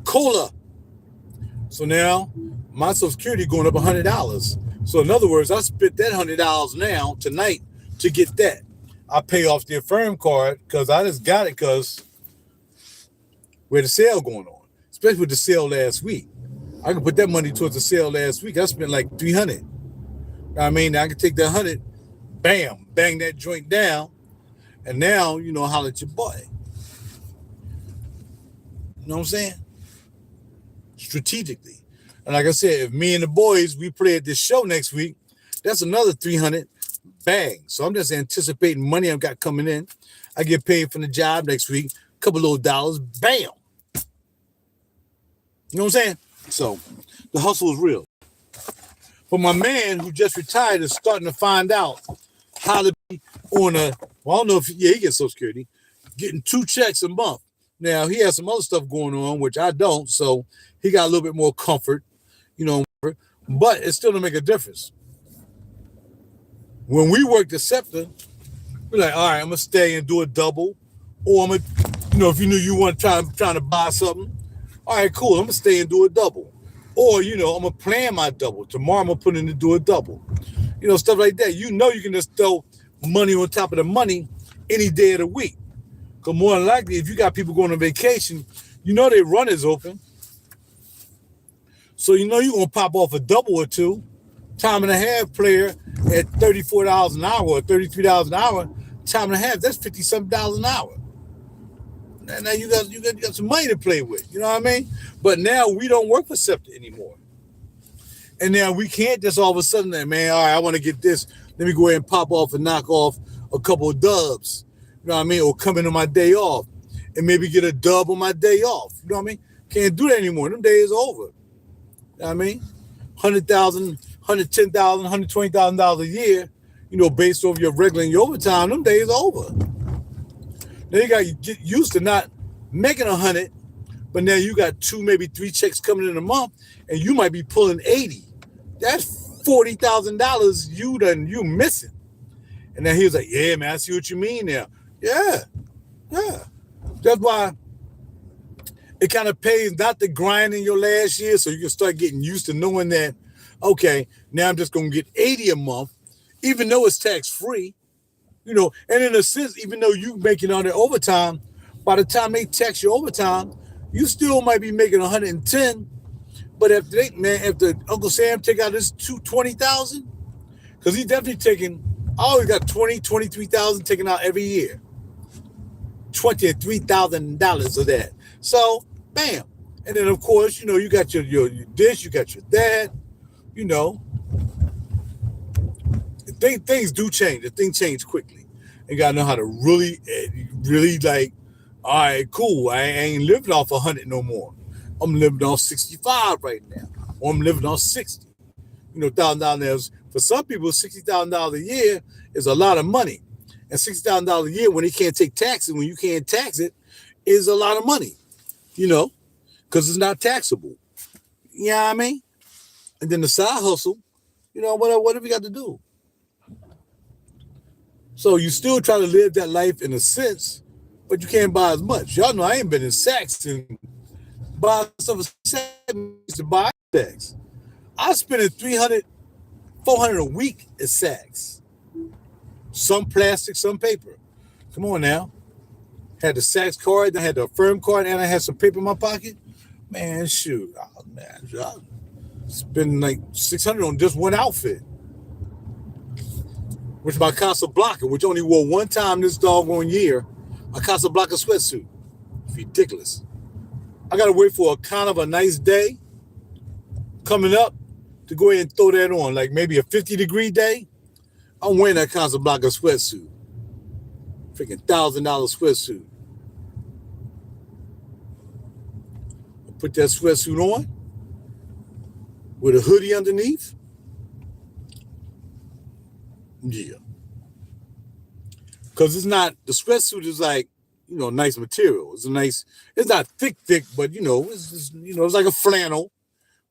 COLA. So now my Social Security going up $100. So in other words, I spent that $100 now tonight to get that. I pay off the Affirm card because I just got it because we had a sale going on, especially with the sale last week. I can put that money towards the sale last week. I spent like $300. I mean, I can take that 100, bam, bang that joint down, and now holler at your boy. You know what I'm saying? Strategically. And like I said, if me and the boys, we play at this show next week, that's another 300, bang. So I'm just anticipating money I've got coming in. I get paid from the job next week, a couple little dollars, bam. You know what I'm saying? So the hustle is real. But my man who just retired is starting to find out how to be on I don't know if, he gets Social Security, getting 2 checks a month. Now, he has some other stuff going on, which I don't, so he got a little bit more comfort, but it still don't make a difference. When we work the SEPTA, we're like, all right, I'm going to stay and do a double, or I'm going to, if you knew you weren't trying to buy something, all right, cool, I'm going to stay and do a double. Or, I'm going to plan my double. Tomorrow I'm going to put in to do a double. Stuff like that. You can just throw money on top of the money any day of the week. Because more than likely, if you got people going on vacation, their run is open. So you're going to pop off a double or two. Time and a half player at $34 an hour or $33 an hour. Time and a half, that's $50-something an hour. Now you got some money to play with. You know what I mean? But now we don't work for SEPTA anymore. And now we can't just all of a sudden, man, all right, I want to get this. Let me go ahead and pop off and knock off a couple of dubs. You know what I mean? Or come in on my day off and maybe get a dub on my day off. You know what I mean? Can't do that anymore. Them days are over. You know what I mean? $100,000, $110,000, $120,000 a year, based off your regular and your overtime, them days are over. Now you got to get used to not making 100, but now you got 2, maybe 3 checks coming in a month, and you might be pulling 80. That's $40,000 you missing. And then he was like, yeah, man, I see what you mean now. Yeah. That's why it kind of pays not to grind in your last year, so you can start getting used to knowing that, okay, now I'm just going to get 80 a month, even though it's tax-free. And in a sense, even though you making all that overtime, by the time they tax your overtime, you still might be making 110. But if the Uncle Sam take out this $20,000, because he's definitely taking, I always got $23,000 taken out every year. $23,000 of that. So, bam. And then, of course, you got your this, you got your that, Things do change. The thing change quickly. You got to know how to really like, all right, cool. I ain't living off 100 no more. I'm living off 65 right now. Or I'm living off 60. $1,000. For some people, $60,000 a year is a lot of money. And $60,000 a year when they can't take taxes, when you can't tax it, is a lot of money, because it's not taxable. You know what I mean? And then the side hustle, what have we got to do? So you still try to live that life in a sense, but you can't buy as much. Y'all know I ain't been in Saks and buy stuff to buy Saks. I spend $300, $400 a week at Saks. Some plastic, some paper. Come on now. Had the Saks card, then I had the Affirm card, and I had some paper in my pocket. Man, shoot. Oh, man, I spend like $600 on just one outfit. Which my Casablanca, which only wore one time this doggone year, a Casablanca sweatsuit. It's ridiculous. I gotta wait for a kind of a nice day coming up to go ahead and throw that on, like maybe a 50-degree day. I'm wearing that Casablanca sweatsuit. Freaking $1,000 sweatsuit. I put that sweatsuit on with a hoodie underneath. Yeah. Because it's not, the sweatsuit is like, nice material. It's a nice, it's not thick, but it's just, it's like a flannel.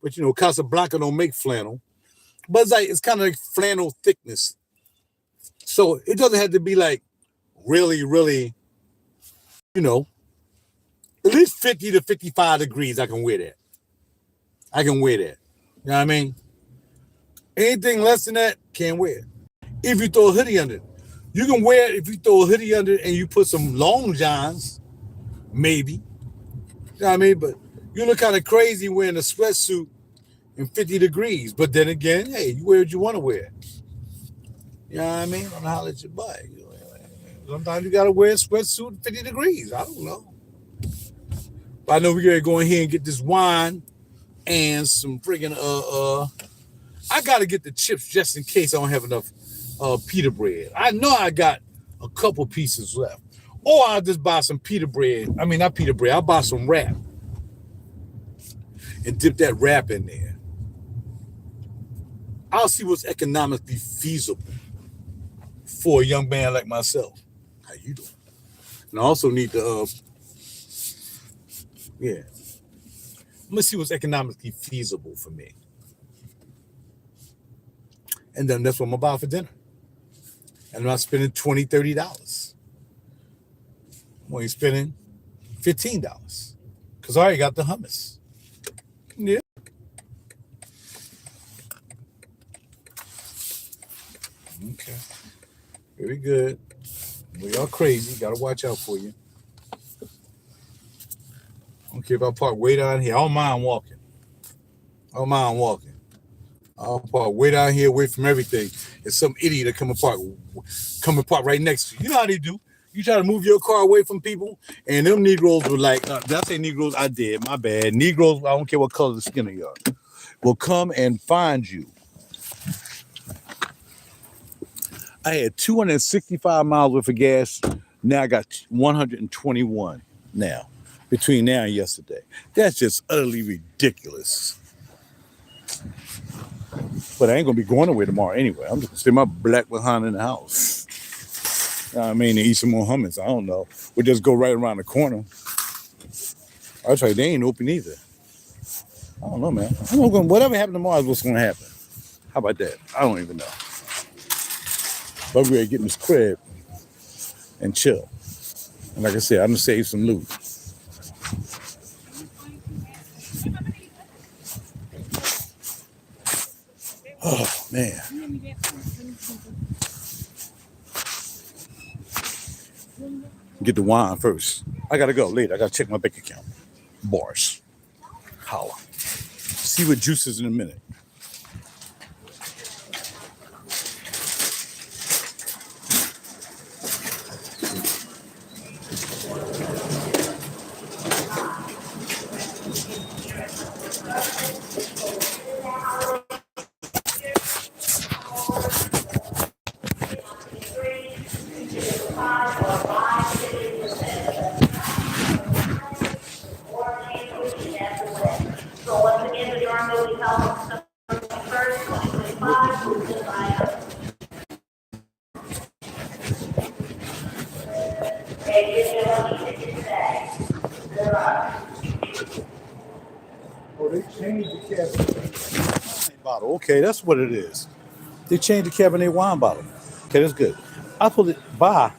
But Casablanca don't make flannel. But it's kind of like flannel thickness. So it doesn't have to be like really, really, at least 50 to 55 degrees. I can wear that. You know what I mean? Anything less than that, can't wear it. If you throw a hoodie under it, you can wear it if you throw a hoodie under it and you put some long johns, maybe. You know what I mean? But you look kind of crazy wearing a sweatsuit in 50 degrees. But then again, hey, you wear what you want to wear. You know what I mean? I'm gonna holler at your butt. Sometimes you gotta wear a sweatsuit in 50 degrees. I don't know. But I know we gotta go in here and get this wine and some friggin' I gotta get the chips just in case I don't have enough pita bread. I know I got a couple pieces left. Or I'll just buy some pita bread. I mean, not pita bread. I'll buy some wrap and dip that wrap in there. I'll see what's economically feasible for a young man like myself. How you doing? And I also need to, I'm gonna see what's economically feasible for me. And then that's what I'm gonna buy for dinner. And I'm not spending $20, $30. I'm only spending $15. Because I already got the hummus. Yeah. Okay. Very good. We are crazy. Gotta watch out for you. I don't care if I park way down here. I don't mind walking. I'll park way down here away from everything. It's some idiot that come and park right next to you. You know how they do. You try to move your car away from people, and them Negroes were like, did I say Negroes? I did. My bad. Negroes, I don't care what color the skin of you are, will come and find you. I had 265 miles worth of gas. Now I got 121 now, between now and yesterday. That's just utterly ridiculous. But I ain't going to be going away tomorrow anyway. I'm just going to stay my black behind in the house. I mean, to eat some more hummus. I don't know. We'll just go right around the corner. I'll tell you, they ain't open either. I don't know, man. Whatever happened tomorrow is what's going to happen. How about that? I don't even know. But we're getting this crib and chill. And like I said, I'm going to save some loot. Oh, man. Get the wine first. I got to go later. I got to check my bank account. Bars. Holla. See what juice is in a minute. Oh, they changed the Cabernet wine bottle. Okay, that's what it is. They changed the Cabernet wine bottle. Okay, that's good. I put it by